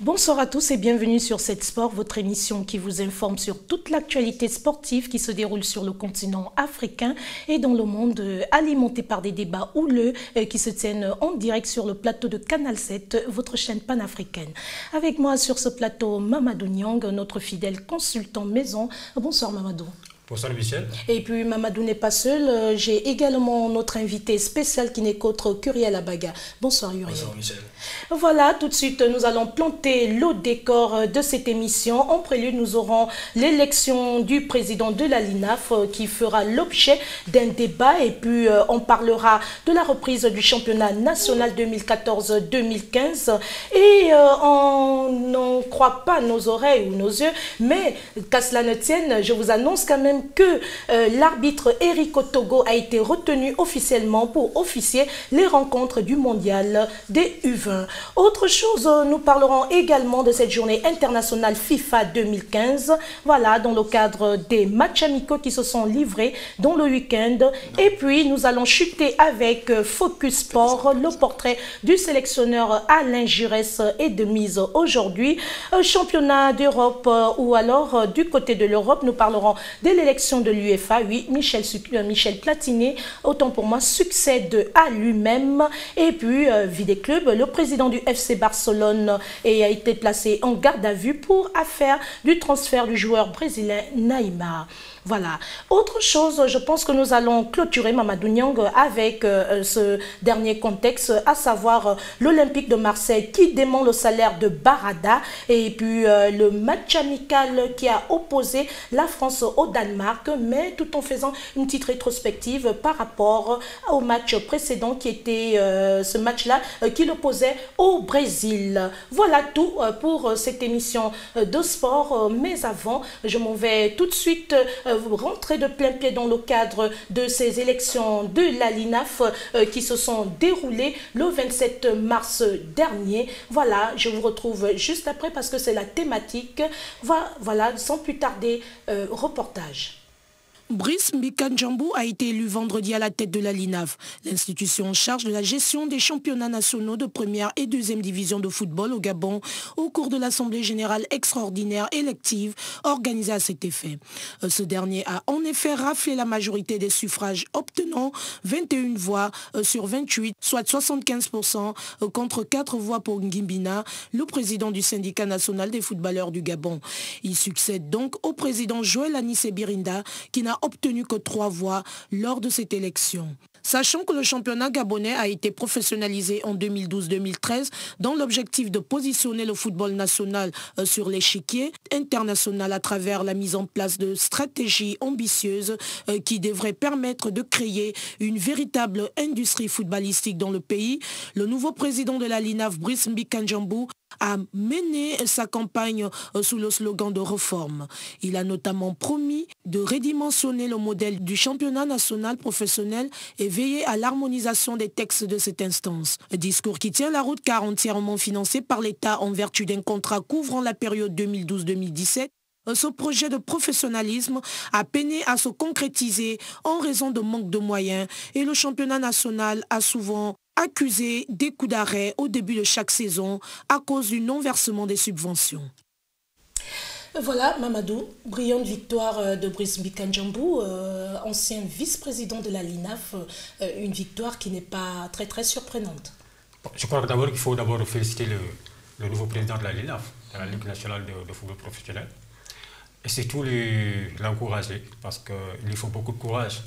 Bonsoir à tous et bienvenue sur Cette Sport, votre émission qui vous informe sur toute l'actualité sportive qui se déroule sur le continent africain et dans le monde, alimenté par des débats houleux qui se tiennent en direct sur le plateau de Canal 7, votre chaîne panafricaine. Avec moi sur ce plateau, Mamadou Nyang, notre fidèle consultant maison. Bonsoir Mamadou. Bonsoir Michel. Et puis Mamadou n'est pas seul, j'ai également notre invité spécial qui n'est qu'autre qu'Uriel Abaga. Bonsoir Uriel. Bonsoir Michel. Voilà, tout de suite nous allons planter le décor de cette émission. En prélude, nous aurons l'élection du président de la LINAF qui fera l'objet d'un débat et puis on parlera de la reprise du championnat national 2014-2015 et on n'en croit pas nos oreilles ou nos yeux, mais qu'à cela ne tienne, je vous annonce quand même que l'arbitre Eric Otogo a été retenu officiellement pour officier les rencontres du mondial des U20. Autre chose, nous parlerons également de cette journée internationale FIFA 2015, voilà, dans le cadre des matchs amicaux qui se sont livrés dans le week-end. Et puis, nous allons chuter avec Focus Sport, le portrait du sélectionneur Alain Giresse est de mise aujourd'hui. Championnat d'Europe ou alors du côté de l'Europe, nous parlerons de l'élection de l'UEFA. Oui, Michel Platini, autant pour moi, succède à lui-même. Et puis, Vide Club, le président du FC Barcelone a été placé en garde à vue pour affaire du transfert du joueur brésilien Neymar. Voilà. Autre chose, je pense que nous allons clôturer Mamadou Nyang avec ce dernier contexte, à savoir l'Olympique de Marseille qui dément le salaire de Barada et puis le match amical qui a opposé la France au Danemark, mais tout en faisant une petite rétrospective par rapport au match précédent qui était ce match-là qui l'opposait au Brésil. Voilà tout pour cette émission de sport, mais avant, je m'en vais tout de suite rentrer de plein pied dans le cadre de ces élections de la LINAF qui se sont déroulées le 27 mars dernier. Voilà, je vous retrouve juste après parce que c'est la thématique. Voilà, sans plus tarder, reportage. Brice Mbikanjambou a été élu vendredi à la tête de la LINAF, l'institution en charge de la gestion des championnats nationaux de première et deuxième division de football au Gabon, au cours de l'Assemblée générale extraordinaire élective organisée à cet effet. Ce dernier a en effet raflé la majorité des suffrages, obtenant 21 voix sur 28, soit 75% contre 4 voix pour Ngimbina, le président du syndicat national des footballeurs du Gabon. Il succède donc au président Joël Anissé Birinda, qui n'a obtenu que 3 voix lors de cette élection. Sachant que le championnat gabonais a été professionnalisé en 2012-2013 dans l'objectif de positionner le football national sur l'échiquier international à travers la mise en place de stratégies ambitieuses qui devraient permettre de créer une véritable industrie footballistique dans le pays, le nouveau président de la LINAF, Brice Mbikanjambou, a mené sa campagne sous le slogan de réforme. Il a notamment promis de redimensionner le modèle du championnat national professionnel et veiller à l'harmonisation des textes de cette instance. Un discours qui tient la route car entièrement financé par l'État en vertu d'un contrat couvrant la période 2012-2017. Ce projet de professionnalisme a peiné à se concrétiser en raison de manque de moyens et le championnat national a souvent accusé des coups d'arrêt au début de chaque saison à cause du non-versement des subventions. Voilà, Mamadou, brillante victoire de Brice Mbikanjambou, ancien vice-président de la LINAF, une victoire qui n'est pas très surprenante. Je crois d'abord qu'il faut d'abord féliciter le nouveau président de la LINAF, de la Ligue nationale de football professionnel, et surtout l'encourager, parce qu'il lui faut beaucoup de courage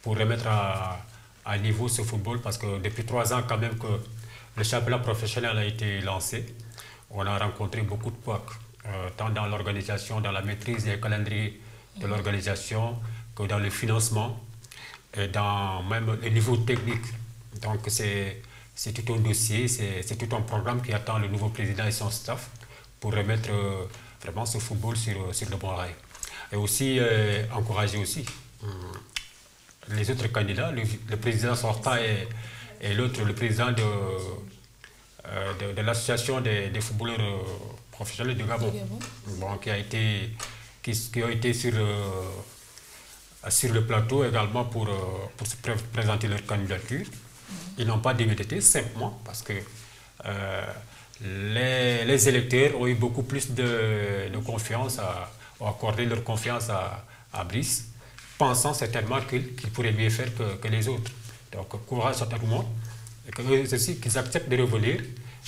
pour remettre à niveau ce football, parce que depuis 3 ans quand même que le championnat professionnel a été lancé, on a rencontré beaucoup de couacs, tant dans l'organisation, dans la maîtrise des calendriers de l'organisation, que dans le financement, et dans même le niveau technique. Donc c'est tout un dossier, c'est tout un programme qui attend le nouveau président et son staff pour remettre vraiment ce football sur le bon rail. Et aussi encourager aussi les autres candidats, le président sortant et l'autre, le président de l'association des footballeurs professionnels du Gabon, bon, qui ont été sur le plateau également pour se présenter leur candidature. Ils n'ont pas démérité simplement parce que les électeurs ont eu beaucoup plus de confiance, ont accordé leur confiance à Brice, pensant certainement qu'il pourrait mieux faire que les autres. Donc, courage à tout le monde, et qu'ils acceptent de revenir,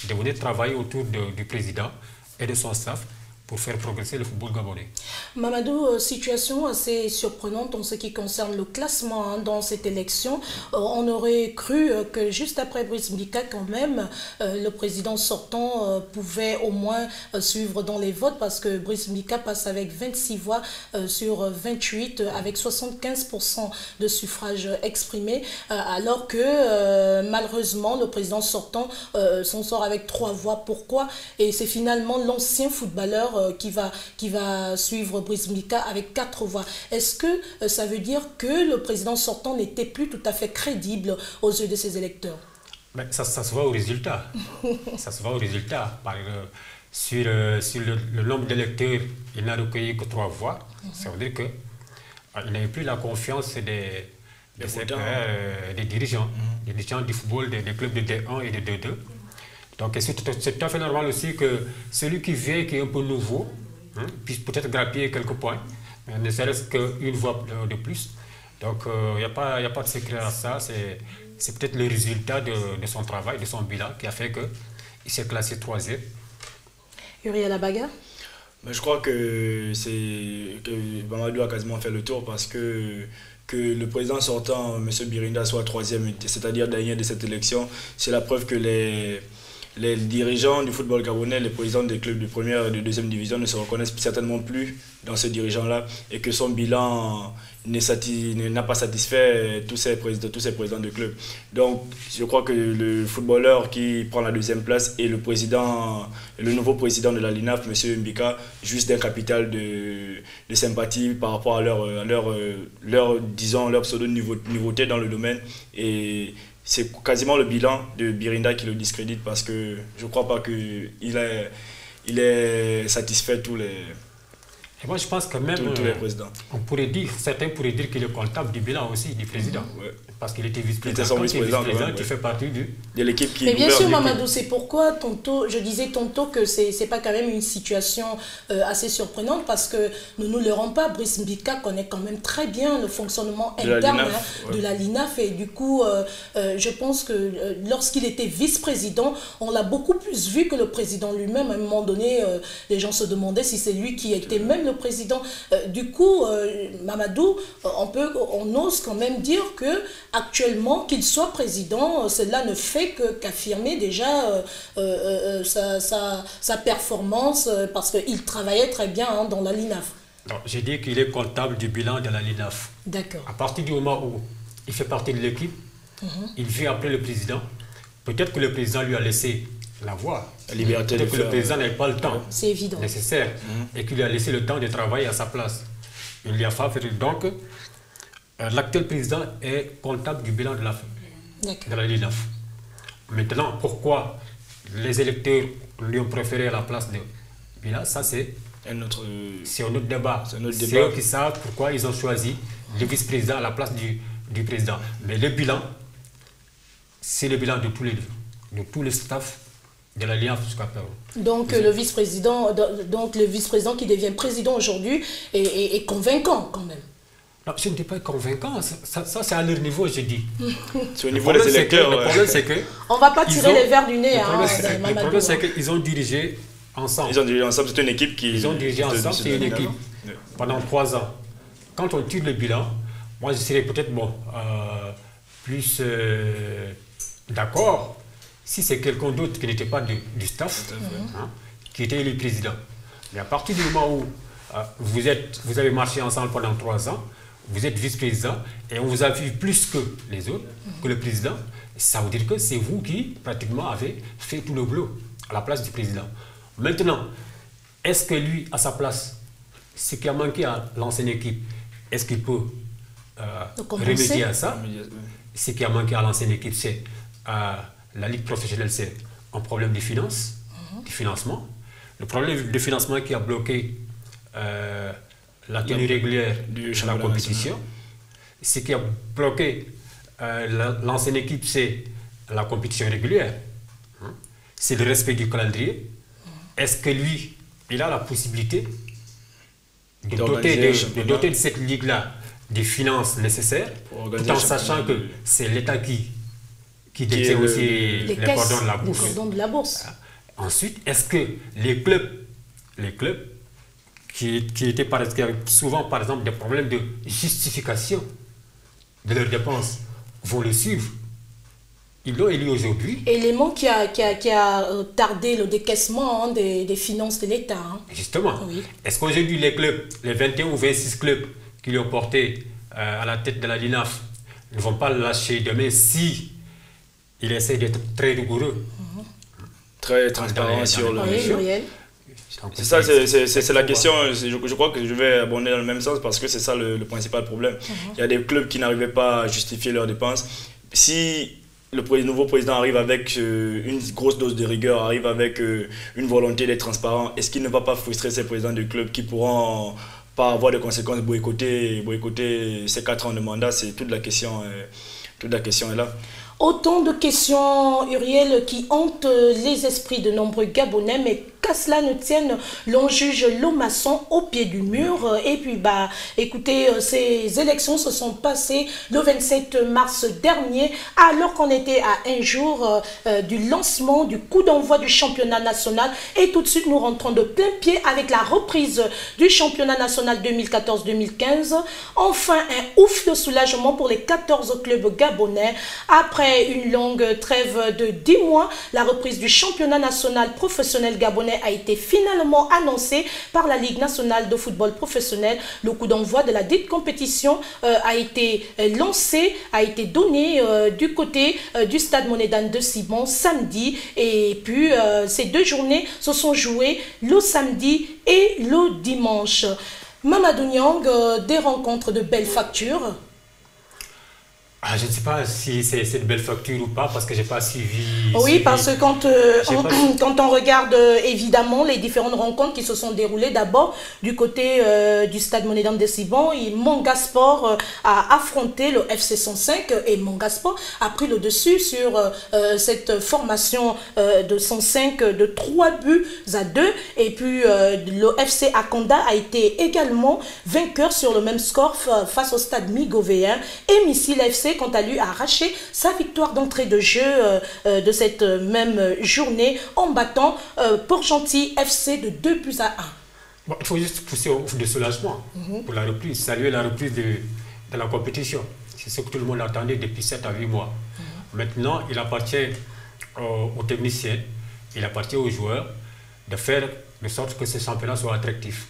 de venir travailler autour du président et de son staff pour faire progresser le football gabonais. Mamadou, situation assez surprenante en ce qui concerne le classement dans cette élection. On aurait cru que juste après Brice Mbika, quand même, le président sortant pouvait au moins suivre dans les votes parce que Brice Mbika passe avec 26 voix sur 28 avec 75% de suffrages exprimés alors que malheureusement le président sortant s'en sort avec 3 voix. Pourquoi? Et c'est finalement l'ancien footballeur qui va suivre Brice Mbika avec 4 voix. Est-ce que ça veut dire que le président sortant n'était plus tout à fait crédible aux yeux de ses électeurs? Ben, ça se voit au résultat. Ça se voit au résultat. Sur le nombre d'électeurs, il n'a recueilli que 3 voix. Ça veut dire qu'il n'avait plus la confiance des dirigeants, des dirigeants du football, des clubs de D1 et de D2. Donc c'est tout à fait normal aussi que celui qui vient, qui est un peu nouveau, puisse peut-être grappiller quelques points, mais ne serait-ce qu'une voix de plus. Donc il n'y a pas de secret à ça, c'est peut-être le résultat de son travail, de son bilan, qui a fait qu'il s'est classé 3e. Uriel Abaga? Je crois que Mamadou a quasiment fait le tour parce que le président sortant, M. Birinda, soit 3e, c'est-à-dire dernier de cette élection, c'est la preuve que les dirigeants du football gabonais, les présidents des clubs de première et de deuxième division ne se reconnaissent certainement plus dans ces dirigeants-là et que son bilan n'a pas satisfait tous ces présidents de clubs. Donc je crois que le footballeur qui prend la 2e place et le nouveau président de la LINAF, M. Mbika, juste d'un capital de sympathie par rapport à leur pseudo-nouveauté dans le domaine. Et c'est quasiment le bilan de Birinda qui le discrédite parce que je ne crois pas qu'il est satisfait tous les... Et moi, je pense que même, tous les présidents. Certains pourraient dire qu'il est comptable du bilan aussi du président. Parce qu'il était vice-président. Quand il était vice-président, tu fais partie de l'équipe qui gouverne. Mais bien sûr, Mamadou, c'est pourquoi je disais tantôt que c'est pas quand même une situation assez surprenante parce que nous ne l'aurons pas. Brice Mbika connaît quand même très bien le fonctionnement interne de la LINAF et du coup, je pense que lorsqu'il était vice-président, on l'a beaucoup plus vu que le président lui-même. À un moment donné, les gens se demandaient si c'est lui qui était même le président. Du coup, Mamadou, on ose quand même dire que actuellement, qu'il soit président, cela ne fait qu'affirmer déjà sa performance parce qu'il travaillait très bien dans la LINAF. J'ai dit qu'il est comptable du bilan de la LINAF. D'accord. À partir du moment où il fait partie de l'équipe, il vient après le président. Peut-être que le président lui a laissé la voie. La liberté peut-être que le président n'avait pas le temps nécessaire et qu'il lui a laissé le temps de travailler à sa place. Il y a fait donc. L'actuel président est comptable du bilan de la LINAF. Maintenant, pourquoi les électeurs lui ont préféré à la place de bilan, ça c'est un autre débat. C'est eux qui savent pourquoi ils ont choisi le vice-président à la place du président. Mais le bilan, c'est le bilan de tous les staffs de la LINAF jusqu'à présent. Donc le vice-président qui devient président aujourd'hui est convaincant quand même. Non, ce n'était pas convaincant, ça c'est à leur niveau, je dis. C'est au niveau des électeurs. Le problème c'est que... On ne va pas tirer les verres du nez. Le problème c'est qu'ils ont dirigé ensemble. Ils ont dirigé ensemble, c'est une équipe qui... Ils ont dirigé ensemble, c'est une équipe. Pendant 3 ans. Quand on tire le bilan, moi je serais peut-être plus d'accord si c'est quelqu'un d'autre qui n'était pas du staff, qui était le président. Mais à partir du moment où vous avez marché ensemble pendant 3 ans, vous êtes vice-président et on vous a vu plus que les autres, que le président, ça veut dire que c'est vous qui, pratiquement, avez fait tout le boulot à la place du président. Maintenant, est-ce que lui, à sa place, ce qui a manqué à l'ancienne équipe, est-ce qu'il peut remédier à ça? Ce qui a manqué à l'ancienne équipe, c'est la Ligue professionnelle, c'est un problème de finances, du financement. Le problème de financement qui a bloqué la tenue régulière de la compétition. Ce qui a bloqué l'ancienne équipe, c'est la compétition régulière. c'est le respect du calendrier. Est-ce que lui, il a la possibilité de doter de cette ligue-là des finances nécessaires, tout en sachant que c'est l'État qui détient aussi les cordons de la bourse. Ensuite, est-ce que les clubs qui avaient souvent par exemple des problèmes de justification de leurs dépenses vont le suivre? Ils l'ont élu aujourd'hui. Élément qui a tardé le décaissement des finances de l'État. Hein. Justement. Oui. Est-ce qu'aujourd'hui les clubs, les 21 ou 26 clubs qui lui ont porté à la tête de la LINAF ne vont pas le lâcher demain si il essaie d'être très rigoureux, très transparent sur le réel? C'est ça, c'est la question. Je crois que je vais abonder dans le même sens parce que c'est ça le principal problème. Il y a des clubs qui n'arrivaient pas à justifier leurs dépenses. Si le nouveau président arrive avec une grosse dose de rigueur, arrive avec une volonté d'être transparent, est-ce qu'il ne va pas frustrer ces présidents de clubs qui pourront pas avoir de conséquences, boycotter ces 4 ans de mandat? C'est toute la question est là. Autant de questions, Uriel, qui hantent les esprits de nombreux Gabonais, mais qu'à cela ne tienne, l'on juge Lomasson au pied du mur. Et puis, écoutez, ces élections se sont passées le 27 mars dernier, alors qu'on était à un jour du lancement, du coup d'envoi du championnat national. Et tout de suite, nous rentrons de plein pied avec la reprise du championnat national 2014-2015. Enfin, un ouf de soulagement pour les 14 clubs gabonais. Après une longue trêve de 10 mois, la reprise du championnat national professionnel gabonais a été finalement annoncée par la Ligue nationale de football professionnel. Le coup d'envoi de la dite compétition a été lancé, a été donné du côté du stade Monédan de Sibon samedi. Et puis, ces 2 journées se sont jouées le samedi et le dimanche. Mamadou Niang, des rencontres de belle facture. Je ne sais pas si c'est une belle facture ou pas, parce que je n'ai pas suivi. Oui, parce que quand on regarde évidemment les différentes rencontres qui se sont déroulées, d'abord du côté du stade Monédan de Sibon, Mongasport a affronté le FC 105 et Mongasport a pris le dessus sur cette formation de 105 de 3-2. Et puis le FC Akonda a été également vainqueur sur le même score face au stade Migovéen. Et Missile FC, quant à lui, a arraché sa victoire d'entrée de jeu de cette même journée en battant Port-Gentil FC de 2-1. Bon, il faut juste pousser au de soulagement pour la reprise, saluer la reprise de la compétition. C'est ce que tout le monde attendait depuis 7 à 8 mois. Maintenant, il appartient aux techniciens, il appartient aux joueurs de faire de sorte que ce championnat soit attractif.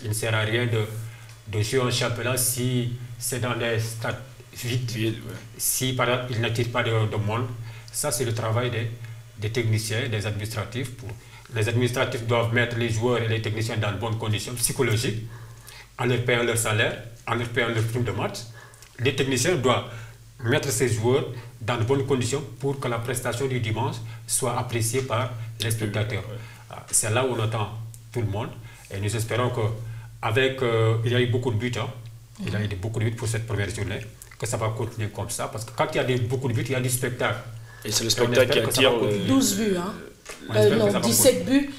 Il ne sert à rien de jouer un championnat si c'est dans des stades vite, si par exemple il n'attire pas de monde. Ça, c'est le travail des techniciens, des administratifs. Les administratifs doivent mettre les joueurs et les techniciens dans de bonnes conditions psychologiques, en leur payant leur salaire, en leur payant leur prime de match. Les techniciens doivent mettre ces joueurs dans de bonnes conditions pour que la prestation du dimanche soit appréciée par les spectateurs. C'est là où on attend tout le monde. Et nous espérons qu'avec... il y a eu beaucoup de buts. Il y a eu beaucoup de buts pour cette première journée. Que ça va continuer comme ça, parce que quand il y a beaucoup de buts, il y a du spectacle. Et c'est le spectacle qui attire... 12 buts, non, 17 buts,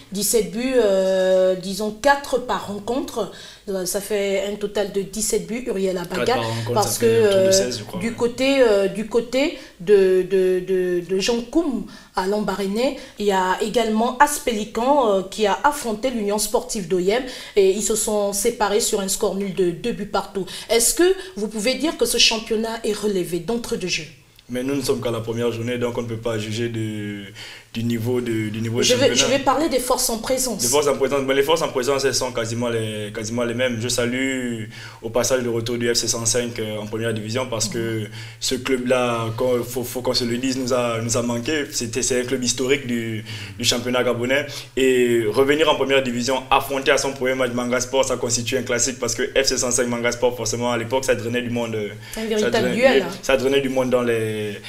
disons 4 par rencontre. Ça fait un total de 17 buts, Uriel Abaga, parce que 16, du côté de Jean Koum à Lambaréné, il y a également Aspelican qui a affronté l'Union sportive d'Oyem et ils se sont séparés sur un score nul de 2 buts partout. Est-ce que vous pouvez dire que ce championnat est relevé d'entrée de jeu? Mais nous ne sommes qu'à la première journée, donc on ne peut pas juger du niveau je vais parler des forces en présence. Les forces en présence, mais les forces en présence, elles sont quasiment les mêmes. Je salue au passage le retour du FC 105 en première division parce que ce club-là, il faut qu'on se le dise, nous a manqué. C'est un club historique du championnat gabonais. Et revenir en première division, affronter à son premier match Mangasport, ça constitue un classique parce que FC 105 Mangasport, forcément, à l'époque, ça drainait du monde. Un véritable duel. Ça drainait du monde dans les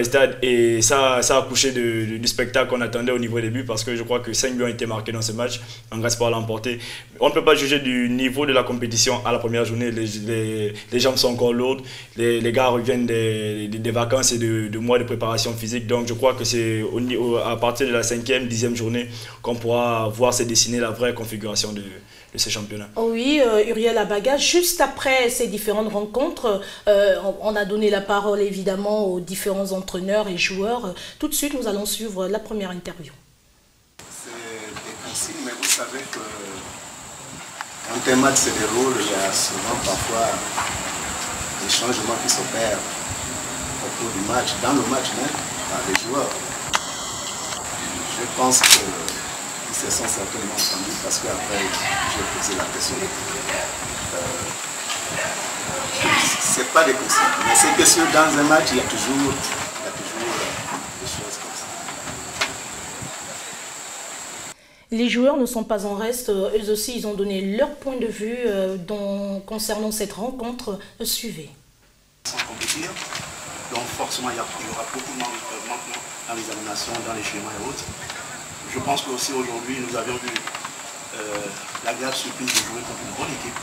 stades et ça a accouché du spectacle spectacle qu'on attendait au niveau des buts parce que je crois que 5 buts ont été marqués dans ce match. Angers Sport l'a emporté. On ne peut pas juger du niveau de la compétition à la première journée. Les jambes sont encore lourdes. Les gars reviennent des vacances et de mois de préparation physique. Donc je crois que c'est à partir de la 5e, 10e journée qu'on pourra voir se dessiner la vraie configuration de ces championnats. Oui, Uriel Abaga, juste après ces différentes rencontres, on a donné la parole évidemment aux différents entraîneurs et joueurs. Tout de suite, nous allons suivre la première interview. C'est des consignes, mais vous savez que quand un match se déroule, il y a souvent parfois des changements qui s'opèrent au cours du match, dans le match même, par les joueurs. Je pense que ils se sont certainement entendus parce qu'après j'ai posé la question. C'est pas des consignes, mais c'est que dans un match, il y a toujours des choses comme ça. Les joueurs ne sont pas en reste, eux aussi ils ont donné leur point de vue concernant cette rencontre. Suivez. Sans compétir, donc forcément il y aura beaucoup de manquements dans l'examination, dans les schémas et autres. Je pense qu'aussi aujourd'hui nous avions vu l'agréable surprise de jouer contre une bonne équipe.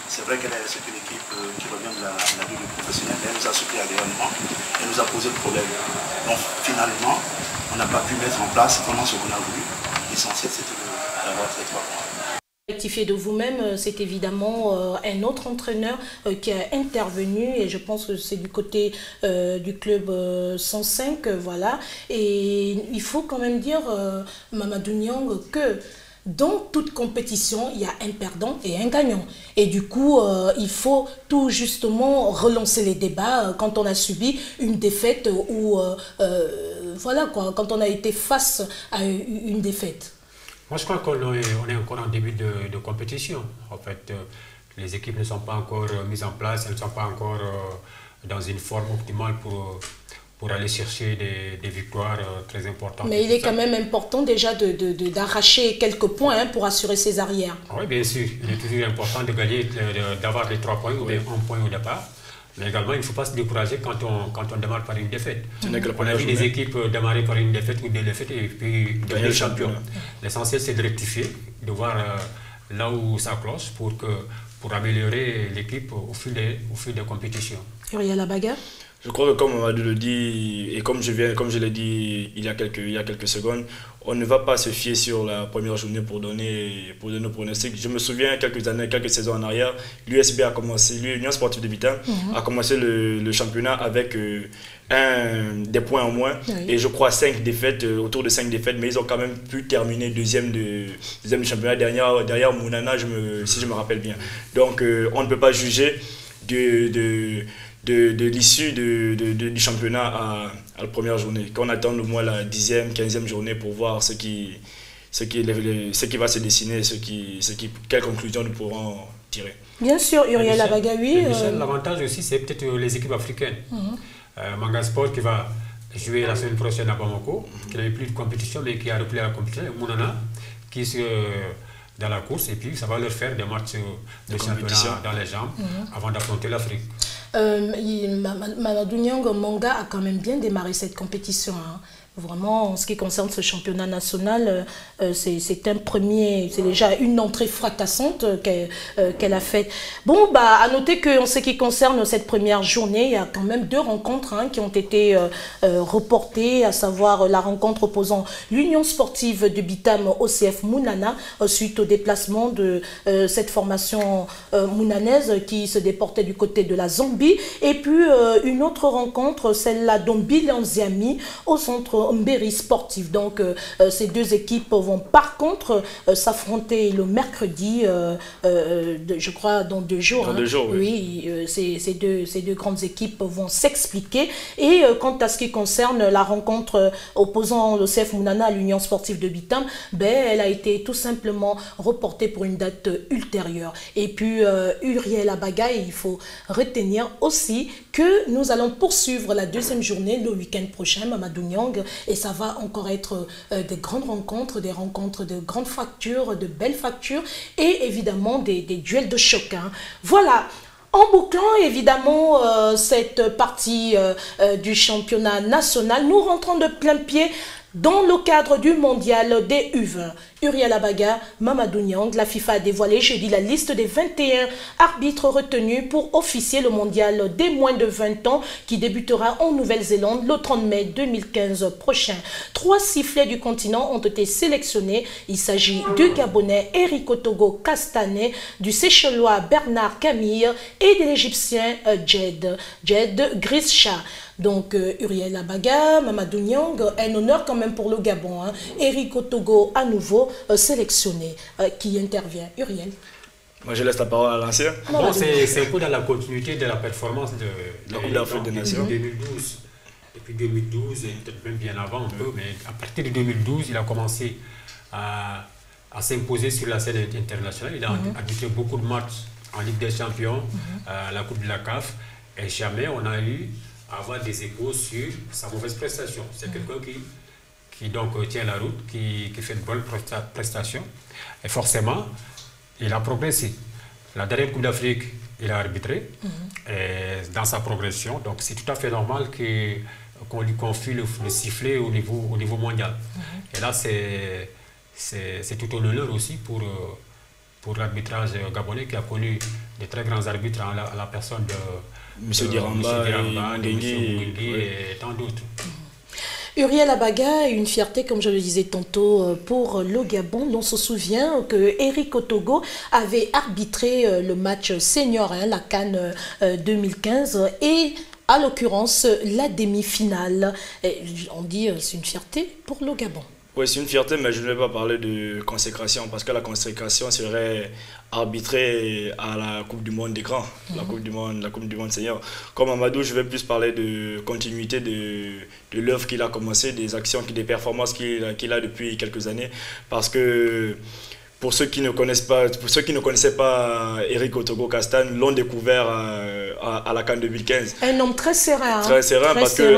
C'est vrai qu'elle c'est une équipe qui revient de la vie professionnelle, mais elle nous a surpris agréablement et nous a posé le problème. Donc finalement, on n'a pas pu mettre en place vraiment ce qu'on a voulu. L'essentiel c'était d'avoir ces 3 points. Rectifier de vous-même, c'est évidemment un autre entraîneur qui a intervenu et je pense que c'est du côté du club 105, voilà. Et il faut quand même dire, Mamadou Niang, que dans toute compétition, il y a un perdant et un gagnant. Et du coup, il faut tout justement relancer les débats quand on a subi une défaite ou voilà quoi, quand on a été face à une défaite. Moi, je crois qu'on est encore en début de compétition. En fait, les équipes ne sont pas encore mises en place, elles ne sont pas encore dans une forme optimale pour aller chercher des victoires très importantes. Mais il est quand même important déjà d'arracher quelques points pour assurer ses arrières. Oui, bien sûr. Il est toujours important de gagner, d'avoir les 3 points ou bien 1 point au départ. Mais également, il ne faut pas se décourager quand on démarre par une défaite. On a vu des équipes démarrer par une défaite ou 2 défaites et puis gagner le champion. L'essentiel, c'est de rectifier, de voir là où ça cloche pour améliorer l'équipe au fil des compétitions. Uriel Abaga. Je crois que comme Mamadou le dit, et comme je l'ai dit il y a quelques secondes, on ne va pas se fier sur la première journée pour donner nos pronostics. Je me souviens quelques saisons en arrière, l'USB a commencé, l'Union Sportive de Bitam a commencé le championnat avec des points en moins. Oui. Et je crois 5 défaites, autour de 5 défaites, mais ils ont quand même pu terminer deuxième du championnat derrière Mounana, si je me rappelle bien. Donc on ne peut pas juger de l'issue du championnat à la première journée. Qu'on attend au moins la 10e, 15e journée pour voir ce qui va se dessiner, quelles conclusions nous pourrons tirer. Bien sûr, Uriel Abaga, oui. L'avantage aussi, c'est peut-être les équipes africaines. Angers Sport qui va jouer la semaine prochaine à Bamako, qui n'avait plus de compétition, mais qui a repris la compétition. Et Mounana, qui est dans la course, et puis ça va leur faire des matchs de championnat dans les jambes avant d'affronter l'Afrique. Mamadou Niang, Manga a quand même bien démarré cette compétition. Vraiment, en ce qui concerne ce championnat national, c'est déjà une entrée fracassante qu'elle a faite. Bon, à noter qu'en ce qui concerne cette première journée, il y a quand même 2 rencontres qui ont été reportées, à savoir la rencontre opposant l'Union Sportive de Bitam au CF Mounana, suite au déplacement de cette formation mounanaise qui se déportait du côté de la Zambie, et puis une autre rencontre, celle-là d'Ombi-Lanziami, au centre Mberi Sportif. Donc ces 2 équipes vont par contre s'affronter le mercredi, je crois dans 2 jours. Dans 2 jours, oui. Ces deux grandes équipes vont s'expliquer. Et quant à ce qui concerne la rencontre opposant le CF Mounana à l'Union Sportive de Bitam, elle a été tout simplement reportée pour une date ultérieure. Et puis Uriel Abaga, il faut retenir aussi que nous allons poursuivre la 2e journée le week-end prochain, Mamadou Niang, et ça va encore être des grandes rencontres, des rencontres de grandes factures, de belles factures, et évidemment des duels de choc. Voilà. En bouclant évidemment cette partie du championnat national, nous rentrons de plein pied Dans le cadre du mondial des U20, Uriel Abaga, Mamadou Niang, la FIFA a dévoilé jeudi la liste des 21 arbitres retenus pour officier le mondial des moins de 20 ans qui débutera en Nouvelle-Zélande le 30 mai 2015 prochain. 3 sifflets du continent ont été sélectionnés. Il s'agit du Gabonais Eric Otogo Castanet, du Seychellois Bernard Camille et de l'Égyptien Jed Grisha. Donc Uriel Abaga, Mamadou Niang, un honneur quand même pour le Gabon. Hein. Eric Otogo à nouveau sélectionné. Qui intervient? Uriel. Moi je laisse la parole à l'ancien. Bon, c'est un peu dans la continuité de la performance de la Coupe d'Afrique des Nations. 2012. Depuis 2012, et peut-être même bien avant un peu, mais à partir de 2012, il a commencé à s'imposer sur la scène internationale. Il a arbitré beaucoup de matchs en Ligue des Champions, la Coupe de la CAF, et jamais on a eu à avoir des échos sur sa mauvaise prestation. C'est quelqu'un qui donc tient la route, qui fait de bonnes prestations, et forcément, il a progressé. La dernière Coupe d'Afrique, il a arbitré et dans sa progression, donc c'est tout à fait normal qu'on lui confie le sifflet au niveau mondial. Et là, c'est tout un honneur aussi pour l'arbitrage gabonais qui a connu de très grands arbitres à la personne de M. Diramba, de M. Mungengui et tant d'autres. Uriel Abaga, une fierté, comme je le disais tantôt, pour le Gabon. On se souvient que Eric Otogo avait arbitré le match senior, la CAN 2015, et à l'occurrence la demi-finale. On dit c'est une fierté pour le Gabon. Oui, c'est une fierté, mais je ne vais pas parler de consécration, parce que la consécration serait arbitrée à la Coupe du Monde des grands, la Coupe du Monde senior. Comme Amadou, je vais plus parler de continuité de l'œuvre qu'il a commencé, des actions, des performances qu'il a depuis quelques années, parce que pour ceux qui ne connaissaient pas Eric Otogo Castanet, l'ont découvert à la CAN 2015. Un homme très serein. Très serein, parce que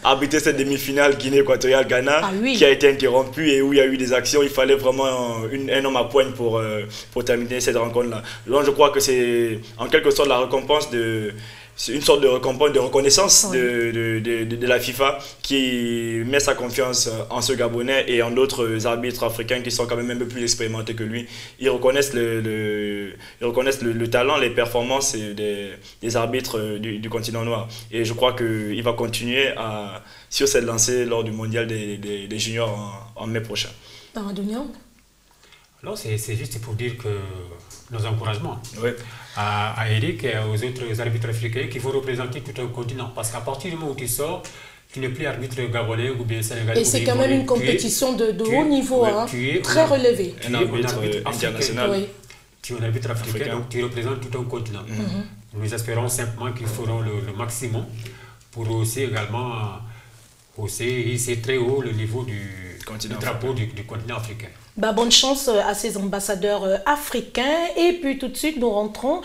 arbitrer cette demi-finale Guinée-Équatoriale-Ghana, qui a été interrompue et où il y a eu des actions, il fallait vraiment un homme à poigne pour terminer cette rencontre-là. Donc je crois que c'est en quelque sorte la récompense c'est une sorte de récompense, de reconnaissance de la FIFA qui met sa confiance en ce Gabonais et en d'autres arbitres africains qui sont quand même un peu plus expérimentés que lui. Ils reconnaissent le talent, les performances des arbitres du continent noir. Et je crois qu'il va continuer sur cette lancée lors du mondial des juniors en mai prochain. Alors c'est juste pour dire que nos encouragements à Eric et aux autres arbitres africains qui vont représenter tout un continent. Parce qu'à partir du moment où tu sors, tu n'es plus arbitre gabonais ou bien sénégalais. Et c'est quand même une compétition de haut niveau, très relevée. Un arbitre international. Tu es un arbitre africain, donc tu représentes tout un continent. Nous espérons simplement qu'ils feront le maximum pour aussi également hisser très haut le niveau du drapeau du continent africain. Bonne chance à ces ambassadeurs africains. Et puis tout de suite, nous rentrons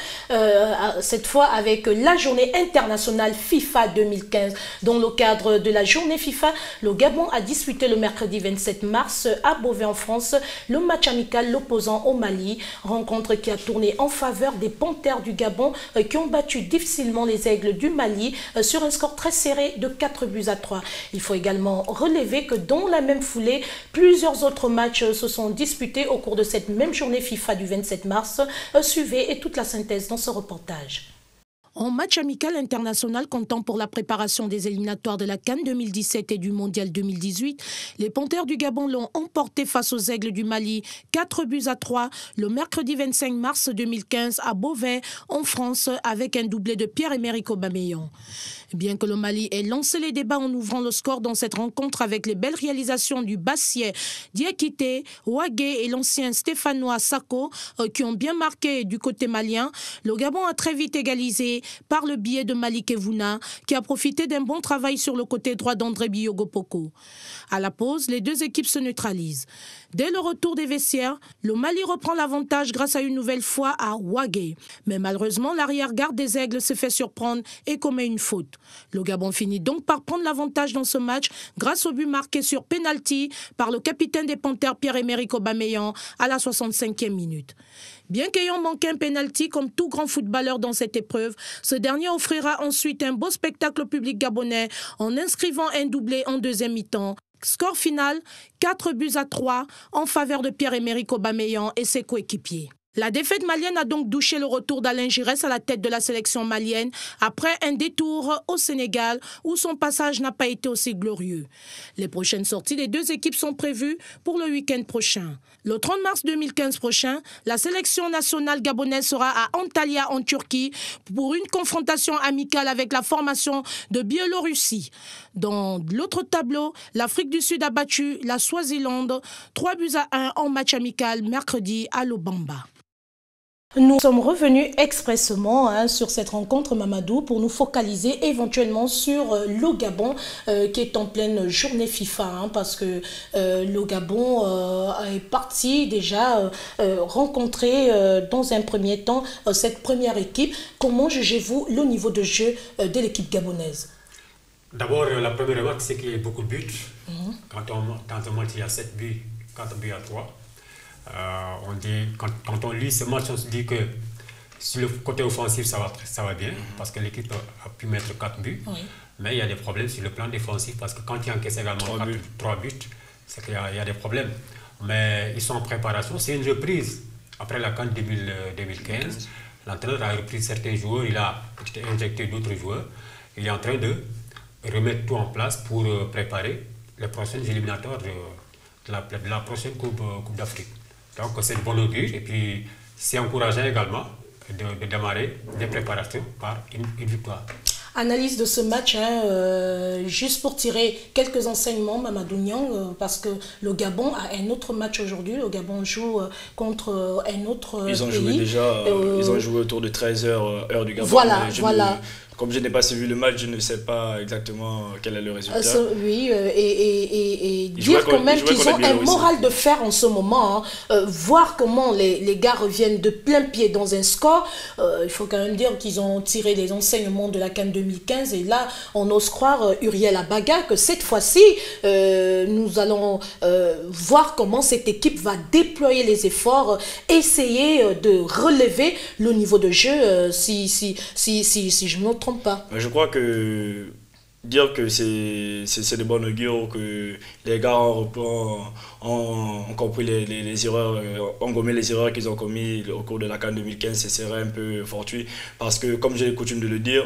cette fois avec la journée internationale FIFA 2015. Dans le cadre de la journée FIFA, le Gabon a disputé le mercredi 27 mars à Beauvais en France le match amical l'opposant au Mali. Rencontre qui a tourné en faveur des Panthères du Gabon qui ont battu difficilement les Aigles du Mali sur un score très serré de 4-3. Il faut également relever que dans la même foulée, plusieurs autres matchs se sont disputés au cours de cette même journée FIFA du 27 mars. Suivez et toute la synthèse dans ce reportage. En match amical international comptant pour la préparation des éliminatoires de la CAN 2017 et du Mondial 2018, les Panthères du Gabon l'ont emporté face aux Aigles du Mali 4-3 le mercredi 25 mars 2015 à Beauvais, en France, avec un doublé de Pierre-Emerick Aubameyang. Bien que le Mali ait lancé les débats en ouvrant le score dans cette rencontre avec les belles réalisations du Bassier, Diakité, Ouagué et l'ancien stéphanois Sako qui ont bien marqué du côté malien, le Gabon a très vite égalisé par le biais de Malik Evouna qui a profité d'un bon travail sur le côté droit d'André Biogopoko. À la pause, les deux équipes se neutralisent. Dès le retour des vestiaires, le Mali reprend l'avantage grâce à une nouvelle fois à Ouagué. Mais malheureusement, l'arrière-garde des Aigles se fait surprendre et commet une faute. Le Gabon finit donc par prendre l'avantage dans ce match grâce au but marqué sur pénalty par le capitaine des Panthères Pierre-Emerick Aubameyang à la 65e minute. Bien qu'ayant manqué un pénalty comme tout grand footballeur dans cette épreuve, ce dernier offrira ensuite un beau spectacle au public gabonais en inscrivant un doublé en deuxième mi-temps Score final, 4-3 en faveur de Pierre-Emerick Aubameyang et ses coéquipiers. La défaite malienne a donc douché le retour d'Alain Giresse à la tête de la sélection malienne après un détour au Sénégal où son passage n'a pas été aussi glorieux. Les prochaines sorties des deux équipes sont prévues pour le week-end prochain. Le 30 mars 2015 prochain, la sélection nationale gabonaise sera à Antalya en Turquie pour une confrontation amicale avec la formation de Biélorussie. Dans l'autre tableau, l'Afrique du Sud a battu la Swaziland 3-1 en match amical mercredi à Lobamba. Nous sommes revenus expressément sur cette rencontre, Mamadou, pour nous focaliser éventuellement sur le Gabon qui est en pleine journée FIFA, parce que le Gabon est parti déjà rencontrer dans un premier temps cette première équipe. Comment jugez-vous le niveau de jeu de l'équipe gabonaise? D'abord, la première remarque, c'est qu'il y a beaucoup de buts. Quand on match, il y a 7 buts, 4 buts à 3. On dit, quand on lit ce match, on se dit que sur le côté offensif, ça va bien, parce que l'équipe a pu mettre 4 buts. Oui. Mais il y a des problèmes sur le plan défensif, parce que quand il y a encaissé également 3 buts, c'est qu'il y a des problèmes. Mais ils sont en préparation. C'est une reprise. Après la CAN 2015, l'entraîneur a repris certains joueurs, il a injecté d'autres joueurs. Il est en train de remettre tout en place pour préparer les prochaines éliminatoires de la prochaine Coupe d'Afrique. Donc c'est de bon augure et puis c'est encourageant également de démarrer les préparations par une victoire. Analyse de ce match, juste pour tirer quelques enseignements, Mamadou Niang, parce que le Gabon a un autre match aujourd'hui. Le Gabon joue contre un autre pays. Ils ont joué autour de 13h, heure du Gabon. Voilà. Comme je n'ai pas suivi le match, je ne sais pas exactement quel est le résultat. Oui, et dire quand même qu'ils ont un moral de fer en ce moment. Voir comment les gars reviennent de plein pied dans un score, il faut quand même dire qu'ils ont tiré les enseignements de la CAN 2015. Et là, on ose croire, Uriel Abaga, que cette fois-ci, nous allons voir comment cette équipe va déployer les efforts, essayer de relever le niveau de jeu, si je ne me trompe pas. Je crois que dire que c'est de bon augure, que les gars ont compris les erreurs, ont gommé les erreurs qu'ils ont commises au cours de la CAN 2015, ce serait un peu fortuit. Parce que, comme j'ai coutume de le dire,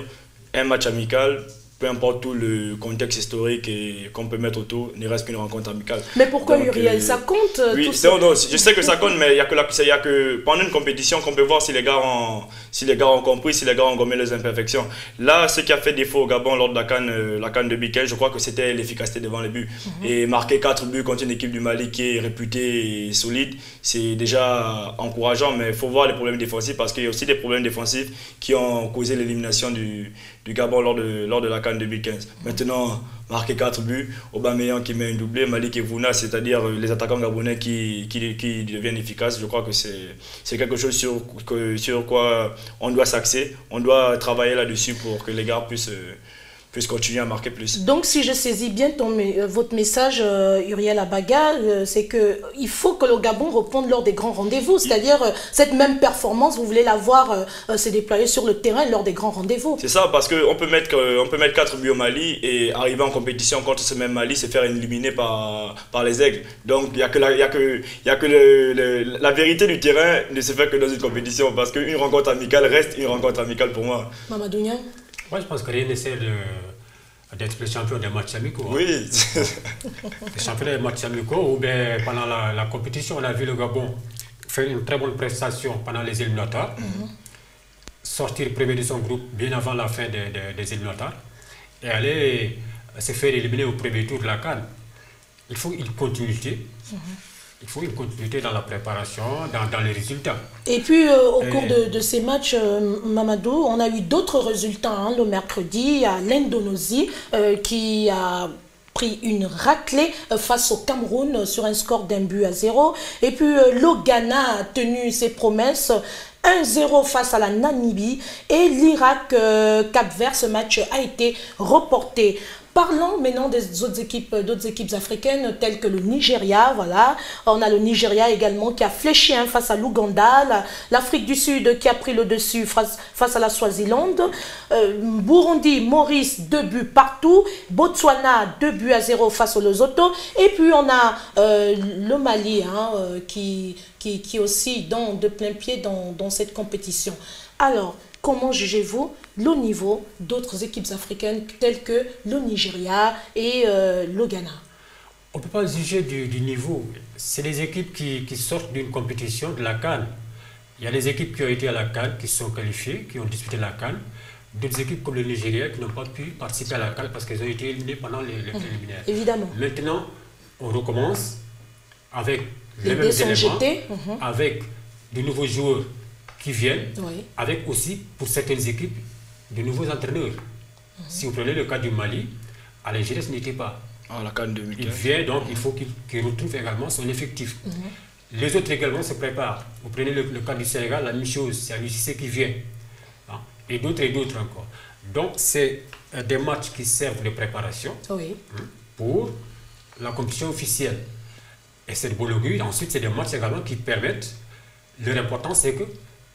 un match amical, peu importe tout le contexte historique qu'on peut mettre autour, ne reste qu'une rencontre amicale. Mais pourquoi, Uriel, ça compte? Oui, non, je sais que ça compte, mais il n'y a que pendant une compétition qu'on peut voir si les gars ont compris, si les gars ont gommé les imperfections. Là, ce qui a fait défaut au Gabon lors de la CAN 2015, je crois que c'était l'efficacité devant les buts. Et marquer 4 buts contre une équipe du Mali qui est réputée et solide, c'est déjà encourageant, mais il faut voir les problèmes défensifs, parce qu'il y a aussi des problèmes défensifs qui ont causé l'élimination du Gabon lors de la CAN 2015. Maintenant, marquer 4 buts, Aubameyang qui met un doublé, Malik et Vouna, c'est-à-dire les attaquants gabonais qui deviennent efficaces. Je crois que c'est quelque chose sur quoi on doit s'axer, on doit travailler là-dessus pour que les gars puissent continuer à marquer plus. Donc, si je saisis bien votre message, Uriel Abaga, c'est qu'il faut que le Gabon réponde lors des grands rendez-vous. C'est-à-dire, cette même performance, vous voulez la voir se déployer sur le terrain lors des grands rendez-vous. C'est ça, parce qu'on peut mettre 4 buts au Mali et arriver en compétition contre ce même Mali, se faire éliminer par les Aigles. Donc, il n'y a que la vérité du terrain ne se fait que dans une compétition, parce qu'une rencontre amicale reste une rencontre amicale pour moi. Mamadou Niang? Moi, je pense que rien n'essaie d'être le champion des matchs amicaux. Oui. Le champion des matchs amicaux, ou bien pendant la compétition, on a vu le Gabon faire une très bonne prestation pendant les éliminatoires, sortir premier de son groupe bien avant la fin des éliminatoires, et aller se faire éliminer au premier tour de la CAN. Il faut une continuité. Il faut une continuité dans la préparation, dans les résultats. Et puis, au cours de ces matchs, Mamadou, on a eu d'autres résultats. Le mercredi, à l'Indonésie, qui a pris une raclée face au Cameroun sur un score d'1-0. Et puis, le Ghana a tenu ses promesses. 1-0 face à la Namibie. Et l'Irak, Cap-Vert, ce match a été reporté. Parlons maintenant des autres équipes africaines telles que le Nigeria. Voilà. On a le Nigeria également qui a fléchi face à l'Ouganda, l'Afrique du Sud qui a pris le dessus face à la Swaziland, Burundi, Maurice, 2 buts partout, Botswana 2-0 face au Lesotho, et puis on a le Mali qui aussi de plein pied dans cette compétition. Alors, comment jugez-vous le niveau d'autres équipes africaines telles que le Nigeria et le Ghana? On ne peut pas juger du niveau. C'est des équipes qui sortent d'une compétition, de la CAN. Il y a des équipes qui ont été à la CAN, qui sont qualifiées, qui ont disputé la CAN. D'autres équipes comme le Nigeria qui n'ont pas pu participer à la CAN parce qu'elles ont été éliminées pendant les préliminaires. Évidemment. Maintenant, on recommence avec les mêmes éléments, avec de nouveaux joueurs qui viennent, avec aussi, pour certaines équipes, de nouveaux entraîneurs. Si vous prenez le cas du Mali, à l'Algérie, ce n'était pas. La CAN 2015. Il vient, donc il faut qu'il retrouve également son effectif. Les autres également se préparent. Vous prenez le cas du Sénégal, la même chose, c'est Aliou Cissé qui vient. Et d'autres encore. Donc, c'est des matchs qui servent de préparation pour la compétition officielle. Et c'est de bon augure. Ensuite, c'est des matchs également qui permettent, leur importance, c'est que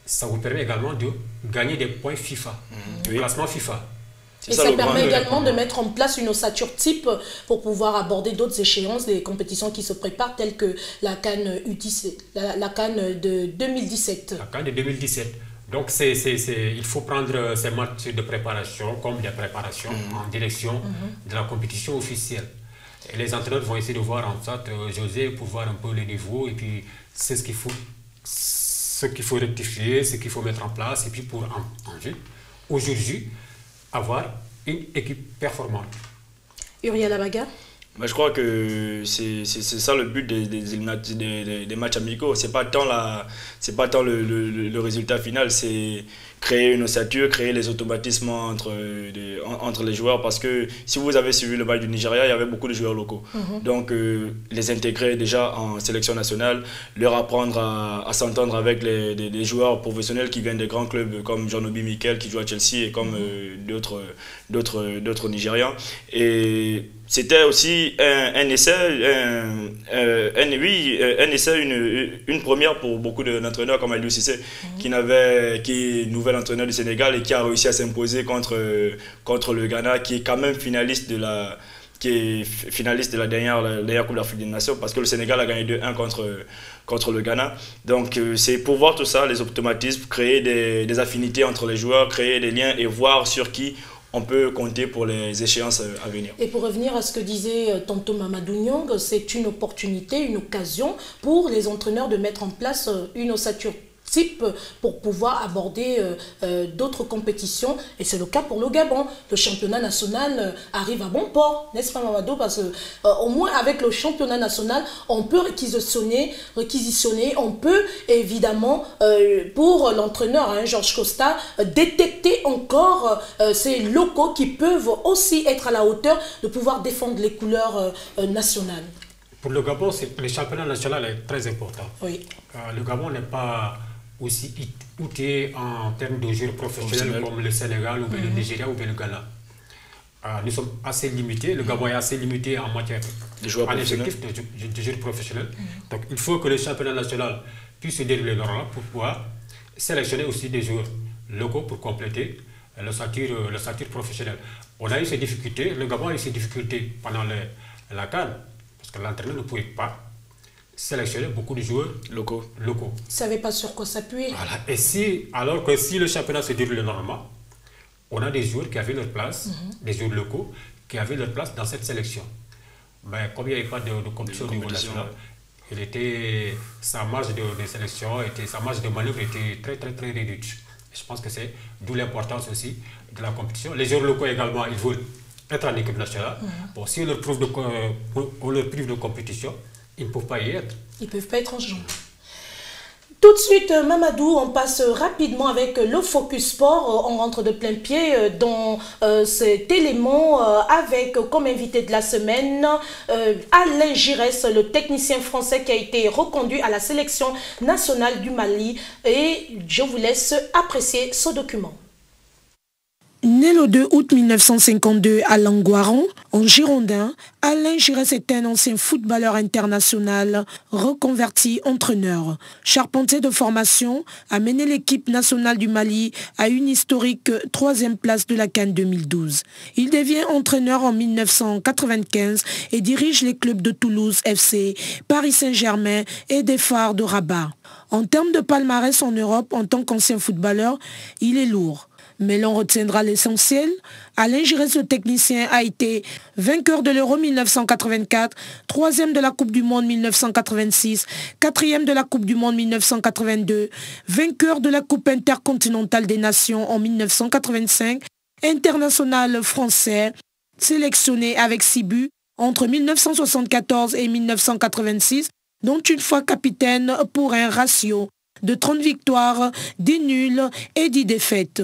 ça vous permet également de gagner des points FIFA, classement FIFA. Et ça permet également de mettre en place une ossature type pour pouvoir aborder d'autres échéances, des compétitions qui se préparent, telles que la CAN U17, la CAN de 2017. La CAN de 2017. Donc, il faut prendre ces matchs de préparation comme des préparations en direction de la compétition officielle. Et les entraîneurs vont essayer de voir en fait José pour voir un peu le niveau et puis c'est ce qu'il faut rectifier, ce qu'il faut mettre en place et puis pour en vue aujourd'hui avoir une équipe performante. Uriel Abaga? Je crois que c'est ça le but des matchs amicaux. C'est pas tant le résultat final, c'est créer une ossature, créer les automatismes entre les joueurs. Parce que si vous avez suivi le match du Nigeria, il y avait beaucoup de joueurs locaux. Donc les intégrer déjà en sélection nationale, leur apprendre à s'entendre avec les joueurs professionnels qui viennent des grands clubs comme Jean-Obi Mikel qui joue à Chelsea et comme d'autres Nigérians. Et c'était aussi un essai, une première pour beaucoup d'entraîneurs comme Aliou Cissé, qui est nouvel entraîneur du Sénégal et qui a réussi à s'imposer contre le Ghana, qui est quand même finaliste de la dernière Coupe d'Afrique des Nations, parce que le Sénégal a gagné 2-1 contre le Ghana. Donc c'est pour voir tout ça, les automatismes, créer des affinités entre les joueurs, créer des liens et voir sur qui on peut compter pour les échéances à venir. Et pour revenir à ce que disait tantôt Mamadou Nyong, c'est une opportunité, une occasion pour les entraîneurs de mettre en place une ossature type pour pouvoir aborder d'autres compétitions. Et c'est le cas pour le Gabon. Le championnat national arrive à bon port, n'est-ce pas Mamadou? Parce que au moins avec le championnat national, on peut réquisitionner, on peut évidemment, pour l'entraîneur Georges Costa, détecter encore ces locaux qui peuvent aussi être à la hauteur de pouvoir défendre les couleurs nationales. Pour le Gabon, le championnat national est très important. Oui. Le Gabon n'est pas aussi outé en termes de joueurs professionnels comme le Sénégal ou le Nigeria ou le Ghana. Nous sommes assez limités, le Gabon est assez limité en matière de joueurs professionnels. Donc il faut que le championnat national puisse se dérouler normalement pour pouvoir sélectionner aussi des joueurs locaux pour compléter l'ossature professionnelle. On a eu ces difficultés, le Gabon a eu ces difficultés pendant la CAN, parce que l'entraîneur ne pouvait pas sélectionner beaucoup de joueurs locaux. Ils ne savaient pas sur quoi s'appuyer. Voilà. Et alors que si le championnat se déroule normalement, on a des joueurs qui avaient leur place, des joueurs locaux qui avaient leur place dans cette sélection. Mais comme il n'y avait pas de compétition au niveau national, sa marge de sélection, sa marge de manœuvre était très très très réduite. Je pense que c'est d'où l'importance aussi de la compétition. Les joueurs locaux également, ils veulent être en équipe nationale. Bon, si on leur prive de compétition, ils ne peuvent pas y être. Ils ne peuvent pas être en jeu. Tout de suite, Mamadou, on passe rapidement avec le Focus Sport. On rentre de plein pied dans cet élément avec comme invité de la semaine Alain Giresse, le technicien français qui a été reconduit à la sélection nationale du Mali. Et je vous laisse apprécier ce document. Né le 2 août 1952 à Languaron, en Girondin, Alain Giresse est un ancien footballeur international reconverti entraîneur. Charpentier de formation, a mené l'équipe nationale du Mali à une historique 3e place de la CAN 2012. Il devient entraîneur en 1995 et dirige les clubs de Toulouse FC, Paris Saint-Germain et des Phares de Rabat. En termes de palmarès en Europe, en tant qu'ancien footballeur, il est lourd. Mais l'on retiendra l'essentiel. Alain Giresse, le technicien, a été vainqueur de l'Euro 1984, 3e de la Coupe du Monde 1986, 4e de la Coupe du Monde 1982, vainqueur de la Coupe intercontinentale des Nations en 1985, international français, sélectionné avec 6 buts entre 1974 et 1986, dont une fois capitaine pour un ratio de 30 victoires, 10 nuls et 10 défaites.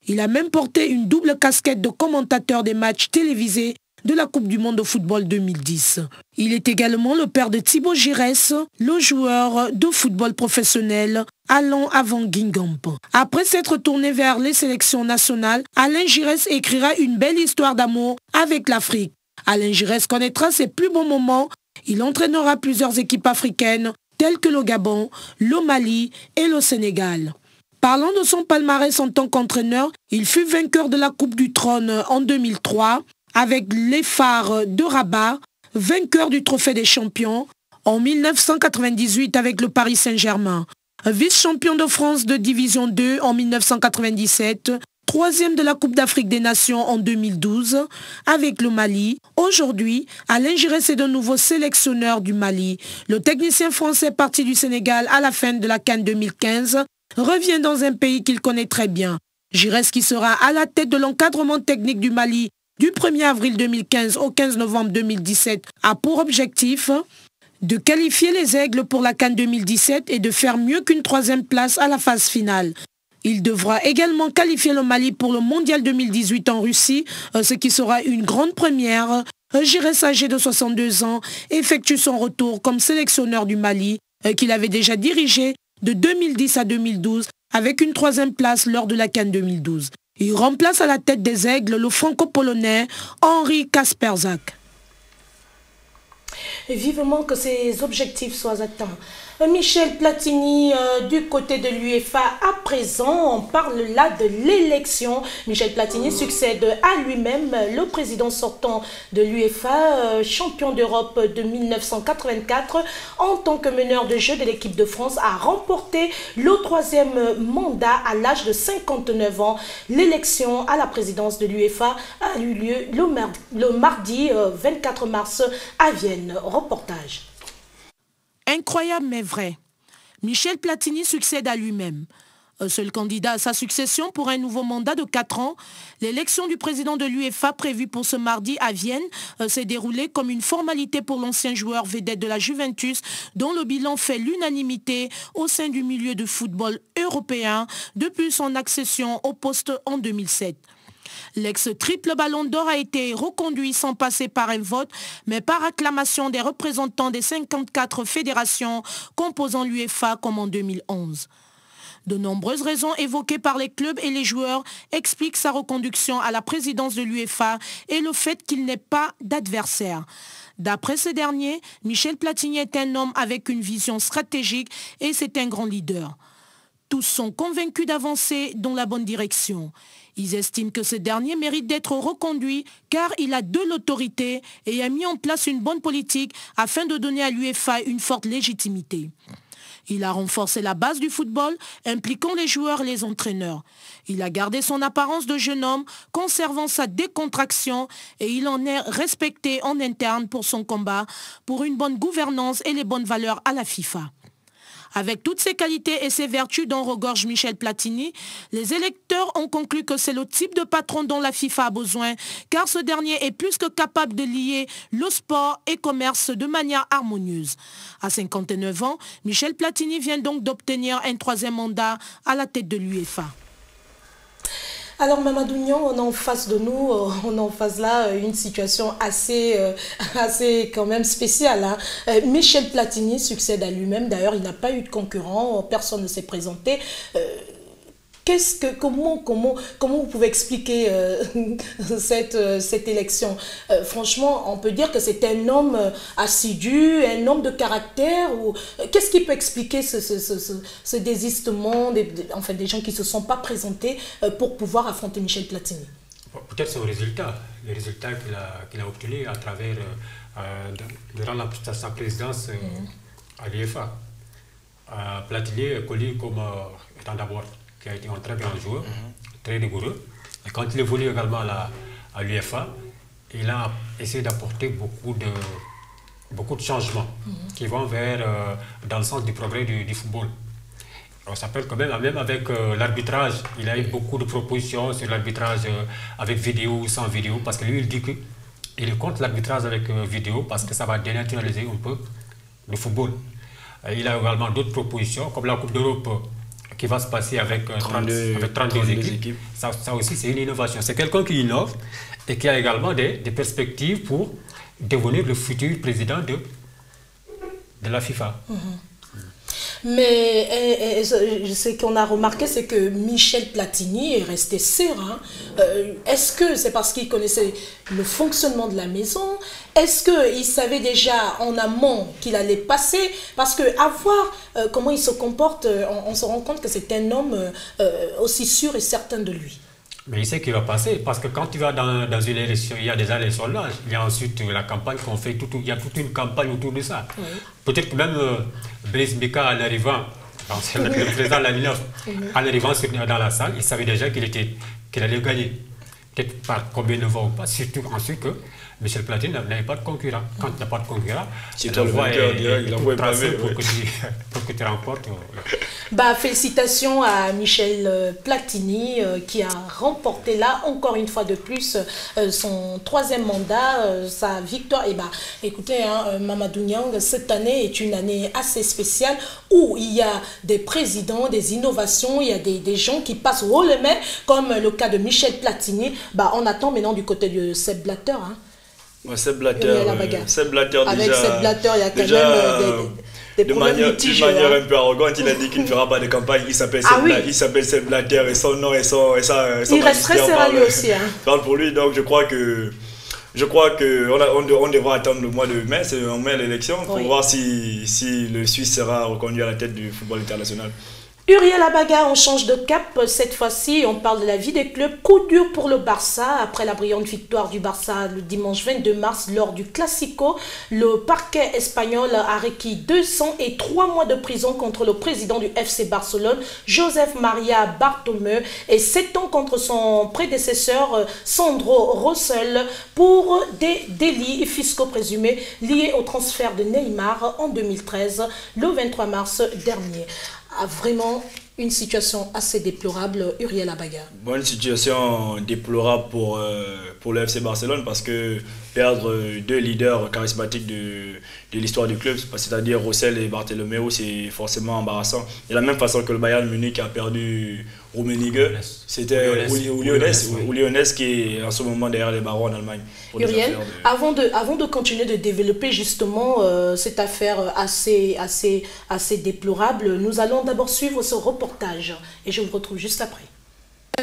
Il a même porté une double casquette de commentateur des matchs télévisés de la Coupe du Monde de football 2010. Il est également le père de Thibaut Giresse, le joueur de football professionnel allant avant Guingamp. Après s'être tourné vers les sélections nationales, Alain Giresse écrira une belle histoire d'amour avec l'Afrique. Alain Giresse connaîtra ses plus bons moments. Il entraînera plusieurs équipes africaines telles que le Gabon, le Mali et le Sénégal. Parlant de son palmarès en tant qu'entraîneur, il fut vainqueur de la Coupe du Trône en 2003 avec les Phares de Rabat, vainqueur du Trophée des Champions en 1998 avec le Paris Saint-Germain, vice-champion de France de Division 2 en 1997, 3e de la Coupe d'Afrique des Nations en 2012 avec le Mali. Aujourd'hui, Alain Giresse est de nouveau sélectionneur du Mali. Le technicien français parti du Sénégal à la fin de la CAN 2015 revient dans un pays qu'il connaît très bien. Giresse, qui sera à la tête de l'encadrement technique du Mali du 1er avril 2015 au 15 novembre 2017, a pour objectif de qualifier les Aigles pour la CAN 2017 et de faire mieux qu'une 3e place à la phase finale. Il devra également qualifier le Mali pour le Mondial 2018 en Russie, ce qui sera une grande première. Giresse, âgé de 62 ans, effectue son retour comme sélectionneur du Mali, qu'il avait déjà dirigé de 2010 à 2012 avec une 3e place lors de la CAN 2012. Il remplace à la tête des Aigles le franco-polonais Henri Kasperzak. Et vivement que ces objectifs soient atteints. Michel Platini, du côté de l'UEFA, à présent, on parle là de l'élection. Michel Platini succède à lui-même, le président sortant de l'UEFA, champion d'Europe de 1984, en tant que meneur de jeu de l'équipe de France, a remporté le 3e mandat à l'âge de 59 ans. L'élection à la présidence de l'UEFA a eu lieu le mardi 24 mars à Vienne. Reportage. Incroyable mais vrai. Michel Platini succède à lui-même. Seul candidat à sa succession pour un nouveau mandat de 4 ans, l'élection du président de l'UEFA prévue pour ce mardi à Vienne s'est déroulée comme une formalité pour l'ancien joueur vedette de la Juventus dont le bilan fait l'unanimité au sein du milieu de football européen depuis son accession au poste en 2007. L'ex-triple ballon d'or a été reconduit sans passer par un vote, mais par acclamation des représentants des 54 fédérations composant l'UEFA comme en 2011. De nombreuses raisons évoquées par les clubs et les joueurs expliquent sa reconduction à la présidence de l'UEFA et le fait qu'il n'ait pas d'adversaire. D'après ces derniers, Michel Platini est un homme avec une vision stratégique et c'est un grand leader. Tous sont convaincus d'avancer dans la bonne direction. Ils estiment que ce dernier mérite d'être reconduit car il a de l'autorité et a mis en place une bonne politique afin de donner à l'UEFA une forte légitimité. Il a renforcé la base du football, impliquant les joueurs et les entraîneurs. Il a gardé son apparence de jeune homme, conservant sa décontraction et il en est respecté en interne pour son combat, pour une bonne gouvernance et les bonnes valeurs à la FIFA. Avec toutes ses qualités et ses vertus dont regorge Michel Platini, les électeurs ont conclu que c'est le type de patron dont la FIFA a besoin, car ce dernier est plus que capable de lier le sport et commerce de manière harmonieuse. À 59 ans, Michel Platini vient donc d'obtenir un 3e mandat à la tête de l'UEFA. Alors Mamadou Niang, on a en face de nous, on a en face là une situation assez quand même spéciale. Hein. Michel Platini succède à lui-même, d'ailleurs il n'a pas eu de concurrent, personne ne s'est présenté. Comment vous pouvez expliquer cette élection? Franchement, on peut dire que c'est un homme assidu, un homme de caractère. Qu'est-ce qui peut expliquer ce désistement des gens qui ne se sont pas présentés pour pouvoir affronter Michel Platini? Peut-être son résultat, les résultats qu'il a obtenus à travers, durant sa présidence à l'UEFA. Platini est connu comme étant d'abord qui a été un très grand joueur, très rigoureux. Et quand il est venu également à l'UEFA, il a essayé d'apporter beaucoup de changements qui vont dans le sens du progrès du football. On s'appelle quand même avec l'arbitrage, il a eu beaucoup de propositions sur l'arbitrage avec vidéo ou sans vidéo, parce que lui, il dit qu'il est contre l'arbitrage avec vidéo parce que ça va dénaturaliser un peu le football. Il a également d'autres propositions, comme la Coupe d'Europe qui va se passer avec 32 équipes. Ça aussi, c'est une innovation. C'est quelqu'un qui innove et qui a également des perspectives pour devenir le futur président de la FIFA. Mais ce qu'on a remarqué, c'est que Michel Platini est resté serein. Est-ce que c'est parce qu'il connaissait le fonctionnement de la maison? Est-ce qu'il savait déjà en amont qu'il allait passer? Parce qu'à voir comment il se comporte, on se rend compte que c'est un homme aussi sûr et certain de lui. Mais il sait qu'il va passer, parce que quand tu vas dans une élection, il y a déjà les sondages, il y a ensuite la campagne qu'on fait, il y a toute une campagne autour de ça. Oui. Peut-être que même Blaise Meka, en arrivant, le président de la LINAF, en arrivant dans la salle, il savait déjà qu'il allait gagner. Peut-être par combien de voix ou pas, surtout ensuite que Michel Platini n'avait pas de concurrent. Quand il n'y a pas de concurrent, la voix est tracée pour que tu remportes. Félicitations à Michel Platini qui a remporté là, encore une fois de plus, son 3e mandat, sa victoire. Et écoutez, Mamadou Niang, cette année est une année assez spéciale où il y a des présidents, des innovations, il y a des gens qui passent haut le main, comme le cas de Michel Platini. On attend maintenant du côté de Sepp Blatter. Sepp Blatter, avec Sepp Blatter, il y a quand même de manière un peu arrogante, il a dit qu'il ne fera pas de campagne. Il s'appelle Sepp Blatter et son nom et il reste très sérieux aussi. Parle pour lui, donc je crois que on devra attendre le mois de mai, c'est en mai l'élection, pour voir si le Suisse sera reconduit à la tête du football international. Uriel Abaga, on change de cap. Cette fois-ci, on parle de la vie des clubs. Coup dur pour le Barça. Après la brillante victoire du Barça le dimanche 22 mars lors du Classico, le parquet espagnol a requis 203 mois de prison contre le président du FC Barcelone, Josep Maria Bartomeu, et 7 ans contre son prédécesseur, Sandro Rosell, pour des délits fiscaux présumés liés au transfert de Neymar en 2013, le 23 mars dernier. Vraiment une situation assez déplorable, Uriel Abaga. Une situation déplorable pour le FC Barcelone, parce que perdre 2 leaders charismatiques de l'histoire du club, c'est-à-dire Rosell et Bartomeu, c'est forcément embarrassant. De la même façon que le Bayern Munich a perdu Rummenigge, c'était Lyonnais qui est en ce moment derrière les barreaux en Allemagne. Uriel, avant de continuer de développer justement cette affaire assez déplorable, nous allons d'abord suivre ce reportage et je vous retrouve juste après.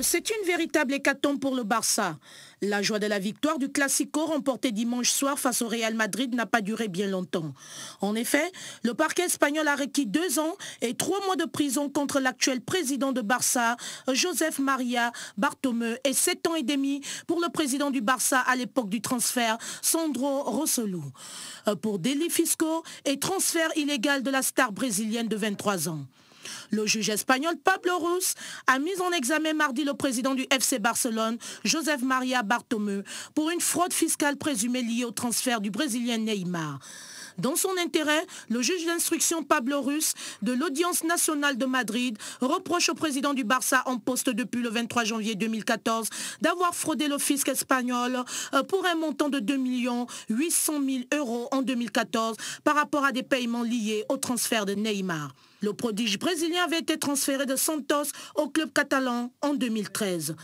C'est une véritable hécatombe pour le Barça. La joie de la victoire du Classico remporté dimanche soir face au Real Madrid n'a pas duré bien longtemps. En effet, le parquet espagnol a requis 2 ans et 3 mois de prison contre l'actuel président de Barça, Josep Maria Bartomeu, et 7 ans et demi pour le président du Barça à l'époque du transfert, Sandro Rosell, pour délits fiscaux et transfert illégal de la star brésilienne de 23 ans. Le juge espagnol Pablo Ruz a mis en examen mardi le président du FC Barcelone, Josep Maria Bartomeu, pour une fraude fiscale présumée liée au transfert du Brésilien Neymar. Dans son intérêt, le juge d'instruction Pablo Ruz de l'Audience nationale de Madrid reproche au président du Barça en poste depuis le 23 janvier 2014 d'avoir fraudé le fisc espagnol pour un montant de 2 800 000 € en 2014 par rapport à des paiements liés au transfert de Neymar. Le prodige brésilien avait été transféré de Santos au club catalan en 2013.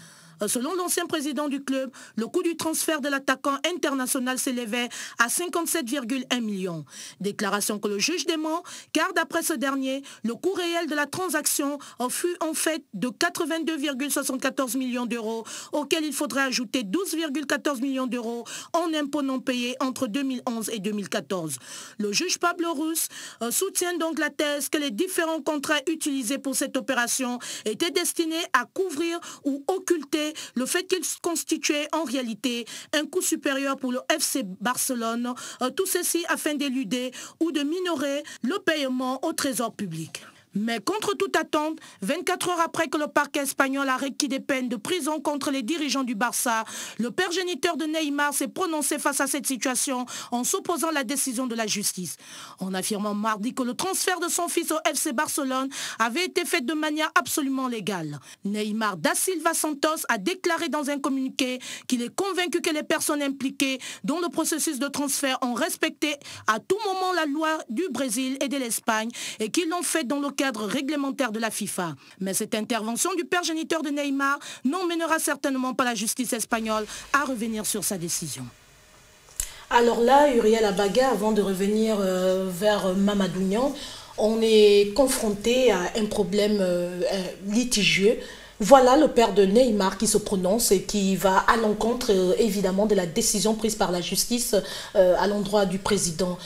Selon l'ancien président du club, le coût du transfert de l'attaquant international s'élevait à 57,1 millions. Déclaration que le juge dément, car d'après ce dernier, le coût réel de la transaction fut en fait de 82,74 millions d'euros, auquel il faudrait ajouter 12,14 millions d'euros en impôts non payés entre 2011 et 2014. Le juge Pablo Ruz soutient donc la thèse que les différents contrats utilisés pour cette opération étaient destinés à couvrir ou occulter le fait qu'il constituait en réalité un coût supérieur pour le FC Barcelone, tout ceci afin d'éluder ou de minorer le paiement au trésor public. Mais contre toute attente, 24 heures après que le parquet espagnol a requis des peines de prison contre les dirigeants du Barça, le père géniteur de Neymar s'est prononcé face à cette situation en s'opposant à la décision de la justice. En affirmant mardi que le transfert de son fils au FC Barcelone avait été fait de manière absolument légale. Neymar da Silva Santos a déclaré dans un communiqué qu'il est convaincu que les personnes impliquées dans le processus de transfert ont respecté à tout moment la loi du Brésil et de l'Espagne et qu'ils l'ont fait dans le cadre réglementaire de la FIFA. Mais cette intervention du père géniteur de Neymar n'emmènera certainement pas la justice espagnole à revenir sur sa décision. Alors là, Uriel Abaga, avant de revenir vers Mamadou Niang, on est confronté à un problème litigieux. Voilà le père de Neymar qui se prononce et qui va à l'encontre évidemment de la décision prise par la justice à l'endroit du président.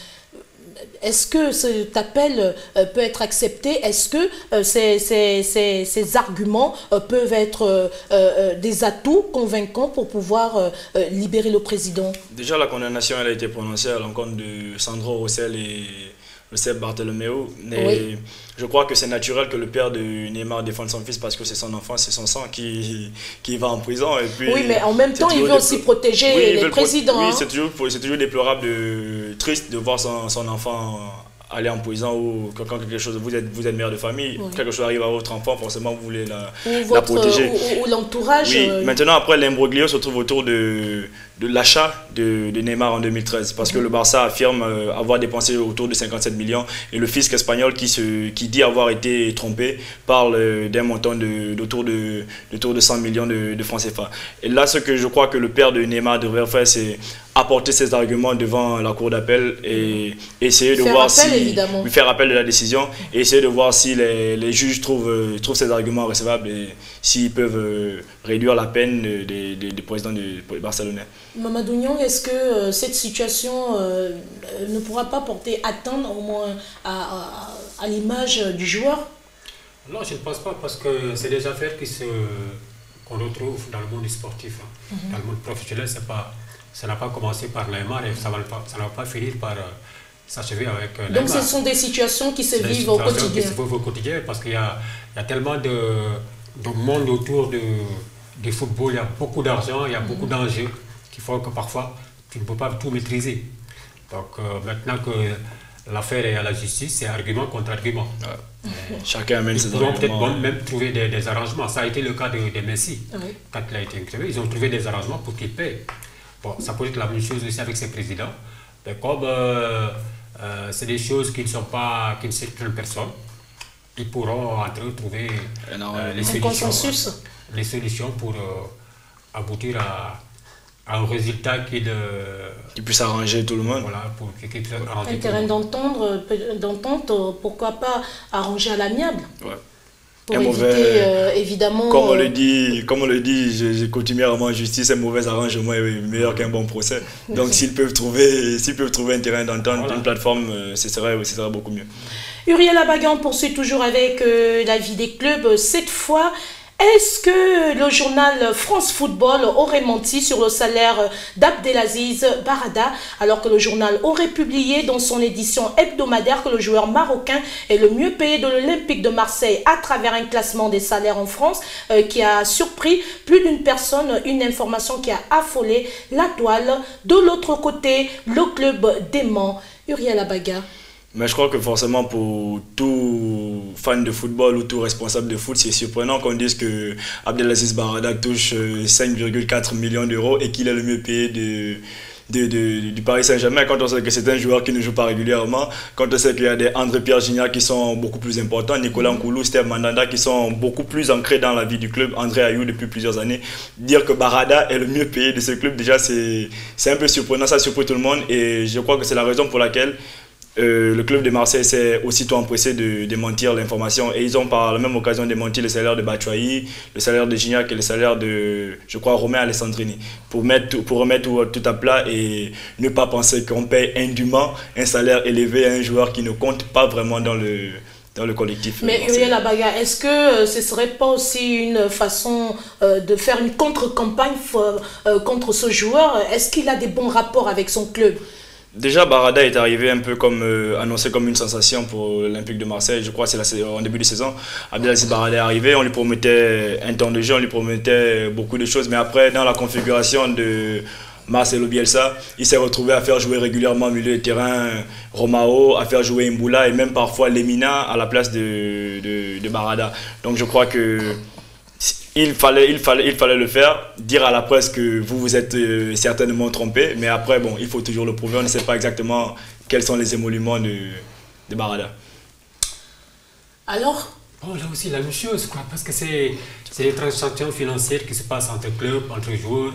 Est-ce que cet appel peut être accepté? Est-ce que ces arguments peuvent être des atouts convaincants pour pouvoir libérer le président? Déjà, la condamnation elle a été prononcée à l'encontre de Sandro Rosell et Josep Bartomeu. Oui. Je crois que c'est naturel que le père de Neymar défende son fils parce que c'est son enfant, c'est son sang qui va en prison. Et puis, oui, mais en même temps, il veut aussi protéger les présidents. Oui, c'est toujours déplorable, triste de voir son enfant aller en prison ou quand quelque chose, vous êtes mère de famille, oui. Quelque chose arrive à votre enfant, forcément vous voulez la protéger. Ou l'entourage. Oui, maintenant après l'imbroglio se trouve autour de l'achat de Neymar en 2013 parce que le Barça affirme avoir dépensé autour de 57 millions et le fisc espagnol qui dit avoir été trompé parle d'un montant d'autour de 100 millions de francs CFA. Et là ce que je crois que le père de Neymar devrait faire c'est apporter ses arguments devant la cour d'appel et essayer de voir si lui faire appel de la décision et essayer de voir si les juges trouvent ces arguments recevables et s'ils peuvent réduire la peine des présidents du barcelonais. Mamadou Niang, est-ce que cette situation ne pourra pas porter atteinte au moins à l'image du joueur? Non, je ne pense pas parce que c'est des affaires qu'on retrouve dans le monde sportif. Hein. Dans le monde professionnel, ça n'a pas commencé par Neymar et ça ne va pas finir par s'achever avec Neymar. Donc ce sont des situations qui se vivent au quotidien. Qui se vivent au quotidien parce qu'il y a tellement de monde autour du football, il y a beaucoup d'argent, il y a beaucoup d'enjeux qui font que parfois tu ne peux pas tout maîtriser. Donc maintenant que l'affaire est à la justice, c'est argument contre argument. Chacun amène ses arguments. Ils pourront peut-être même trouver des arrangements. Ça a été le cas de Messi. Oui. Quand il a été incriminé, ils ont trouvé des arrangements pour qu'il paye. Bon, ça peut être la même chose aussi avec ses présidents. Mais comme c'est des choses qui ne sont pas, qui ne s'expriment personne, ils pourront entre eux trouver les solutions pour aboutir à un résultat qui puisse arranger tout le monde. Voilà, pour un terrain d'entente, pourquoi pas arranger à l'amiable. Ouais. Pour éviter, évidemment... Comme on le dit, je continue à rendre justice, un mauvais arrangement est meilleur qu'un bon procès. Donc s'ils peuvent trouver un terrain d'entente, voilà. Une plateforme, ce serait beaucoup mieux. Uriel Abaga, on poursuit toujours avec la vie des clubs. Cette fois, est-ce que le journal France Football aurait menti sur le salaire d'Abdelaziz Barada alors que le journal aurait publié dans son édition hebdomadaire que le joueur marocain est le mieux payé de l'Olympique de Marseille à travers un classement des salaires en France qui a surpris plus d'une personne, une information qui a affolé la toile. De l'autre côté, le club dément. Uriel Abaga. Mais je crois que forcément pour tout fan de football ou tout responsable de foot, c'est surprenant qu'on dise que Abdelaziz Barada touche 5,4 millions d'euros et qu'il est le mieux payé du Paris Saint-Germain, quand on sait que c'est un joueur qui ne joue pas régulièrement, quand on sait qu'il y a des André-Pierre Gignac qui sont beaucoup plus importants, Nicolas Nkoulou, Steve Mandanda qui sont beaucoup plus ancrés dans la vie du club, André Ayou depuis plusieurs années, dire que Barada est le mieux payé de ce club, déjà c'est un peu surprenant, ça surprend tout le monde et je crois que c'est la raison pour laquelle le club de Marseille s'est aussitôt empressé de démentir l'information et ils ont par la même occasion démenti le salaire de Batshuayi, le salaire de Gignac et le salaire de, je crois, Romain Alessandrini pour remettre tout à plat et ne pas penser qu'on paye indûment un salaire élevé à un joueur qui ne compte pas vraiment dans le collectif. Mais Uriel Abaga, est-ce que ce ne serait pas aussi une façon de faire une contre-campagne contre ce joueur? Est-ce qu'il a des bons rapports avec son club? Déjà, Barada est arrivé un peu comme annoncé comme une sensation pour l'Olympique de Marseille. Je crois que c'est en début de saison. Abdelaziz Barada est arrivé, on lui promettait un temps de jeu, on lui promettait beaucoup de choses. Mais après, dans la configuration de Marcelo Bielsa, il s'est retrouvé à faire jouer régulièrement au milieu de terrain Romao, à faire jouer Mboula et même parfois Lemina à la place de Barada. Donc je crois que il fallait le faire, dire à la presse que vous êtes certainement trompé, mais après, bon, il faut toujours le prouver. On ne sait pas exactement quels sont les émoluments de Barada. Alors bon, là aussi, la même chose, quoi, parce que c'est les transactions financières qui se passent entre clubs, entre joueurs,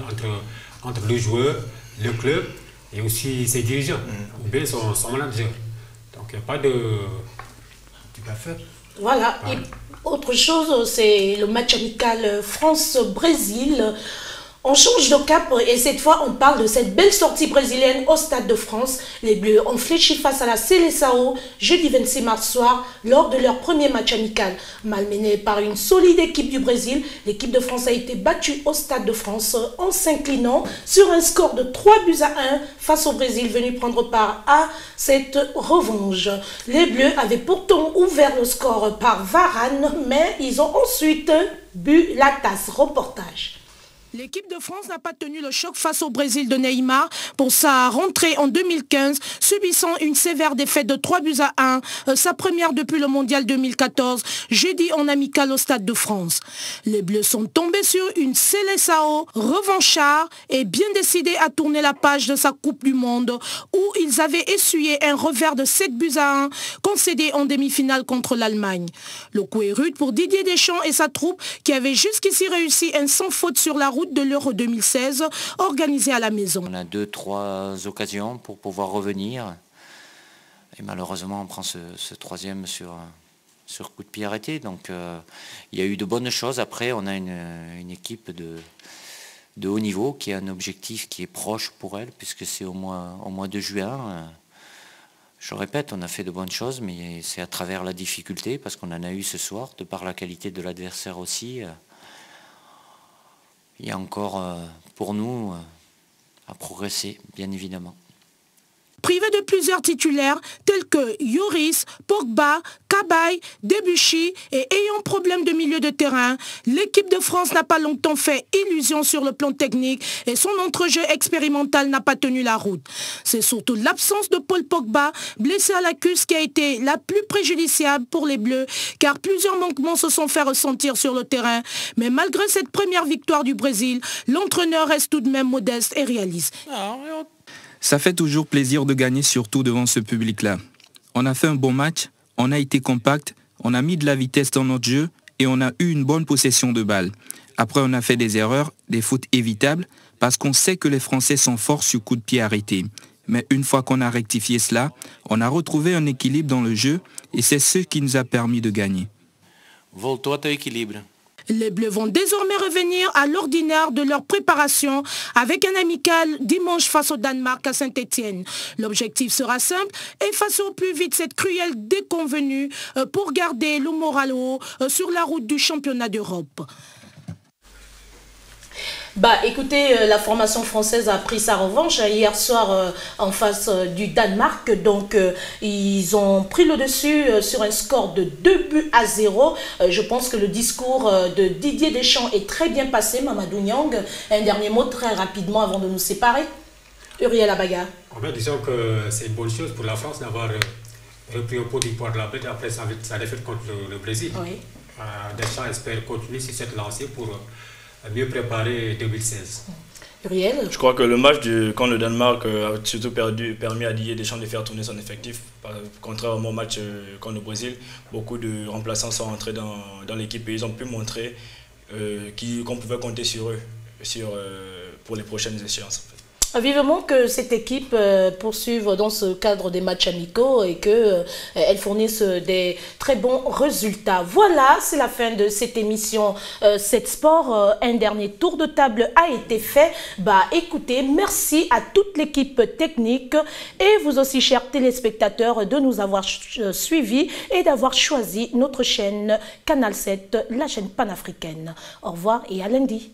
entre le joueur, le club et aussi ses dirigeants, ou bien son manager. Donc, il n'y a pas de faire. Voilà. Et autre chose, c'est le match amical France-Brésil. On change de cap et cette fois, on parle de cette belle sortie brésilienne au Stade de France. Les Bleus ont fléchi face à la Seleção jeudi 26 mars soir lors de leur premier match amical. Malmenée par une solide équipe du Brésil, l'équipe de France a été battue au Stade de France en s'inclinant sur un score de 3-1 face au Brésil venu prendre part à cette revanche. Les Bleus avaient pourtant ouvert le score par Varane, mais ils ont ensuite bu la tasse. Reportage. L'équipe de France n'a pas tenu le choc face au Brésil de Neymar pour sa rentrée en 2015, subissant une sévère défaite de 3-1, sa première depuis le Mondial 2014, jeudi en amical au Stade de France. Les Bleus sont tombés sur une Seleção revanchard et bien décidés à tourner la page de sa Coupe du Monde, où ils avaient essuyé un revers de 7-1 concédé en demi-finale contre l'Allemagne. Le coup est rude pour Didier Deschamps et sa troupe qui avait jusqu'ici réussi un sans faute sur la route de l'Euro 2016 organisé à la maison. On a 2-3 occasions pour pouvoir revenir et malheureusement on prend ce troisième sur coup de pied arrêté. Donc il y a eu de bonnes choses. Après on a une équipe de haut niveau qui a un objectif qui est proche pour elle puisque c'est au mois de juin. Je répète, on a fait de bonnes choses mais c'est à travers la difficulté parce qu'on en a eu ce soir de par la qualité de l'adversaire aussi. Il y a encore pour nous à progresser, bien évidemment. Privé de plusieurs titulaires tels que Lloris, Pogba, Cabaye, Debuchy et ayant problème de milieu de terrain, l'équipe de France n'a pas longtemps fait illusion sur le plan technique et son entrejeu expérimental n'a pas tenu la route. C'est surtout l'absence de Paul Pogba, blessé à la cuisse, qui a été la plus préjudiciable pour les Bleus, car plusieurs manquements se sont fait ressentir sur le terrain. Mais malgré cette première victoire du Brésil, l'entraîneur reste tout de même modeste et réaliste. Ça fait toujours plaisir de gagner, surtout devant ce public-là. On a fait un bon match, on a été compact, on a mis de la vitesse dans notre jeu et on a eu une bonne possession de balle. Après, on a fait des erreurs, des fautes évitables, parce qu'on sait que les Français sont forts sur coup de pied arrêté. Mais une fois qu'on a rectifié cela, on a retrouvé un équilibre dans le jeu et c'est ce qui nous a permis de gagner. Voltou ao équilibre. Les Bleus vont désormais revenir à l'ordinaire de leur préparation avec un amical dimanche face au Danemark à Saint-Étienne. L'objectif sera simple, effacer au plus vite cette cruelle déconvenue pour garder le moral haut sur la route du championnat d'Europe. Bah écoutez, la formation française a pris sa revanche hier soir en face du Danemark. Donc ils ont pris le dessus sur un score de 2-0. Je pense que le discours de Didier Deschamps est très bien passé. Mamadou Niang, un dernier mot très rapidement avant de nous séparer. Uriel Abaga. Disons que c'est une bonne chose pour la France d'avoir repris au pot du poids de la bête après sa défaite contre le Brésil. Oui. Deschamps espère continuer sur cette lancée pour mieux préparer 2016. Uriel? Je crois que le match contre le Danemark a surtout permis à Didier Deschamps de faire tourner son effectif. Contrairement au match contre le Brésil, beaucoup de remplaçants sont entrés dans l'équipe et ils ont pu montrer qu'on pouvait compter sur eux pour les prochaines échéances. Vivement que cette équipe poursuive dans ce cadre des matchs amicaux et qu'elle fournisse des très bons résultats. Voilà, c'est la fin de cette émission 7 Sport. Un dernier tour de table a été fait. Écoutez, merci à toute l'équipe technique et vous aussi, chers téléspectateurs, de nous avoir suivis et d'avoir choisi notre chaîne Canal 7, la chaîne panafricaine. Au revoir et à lundi.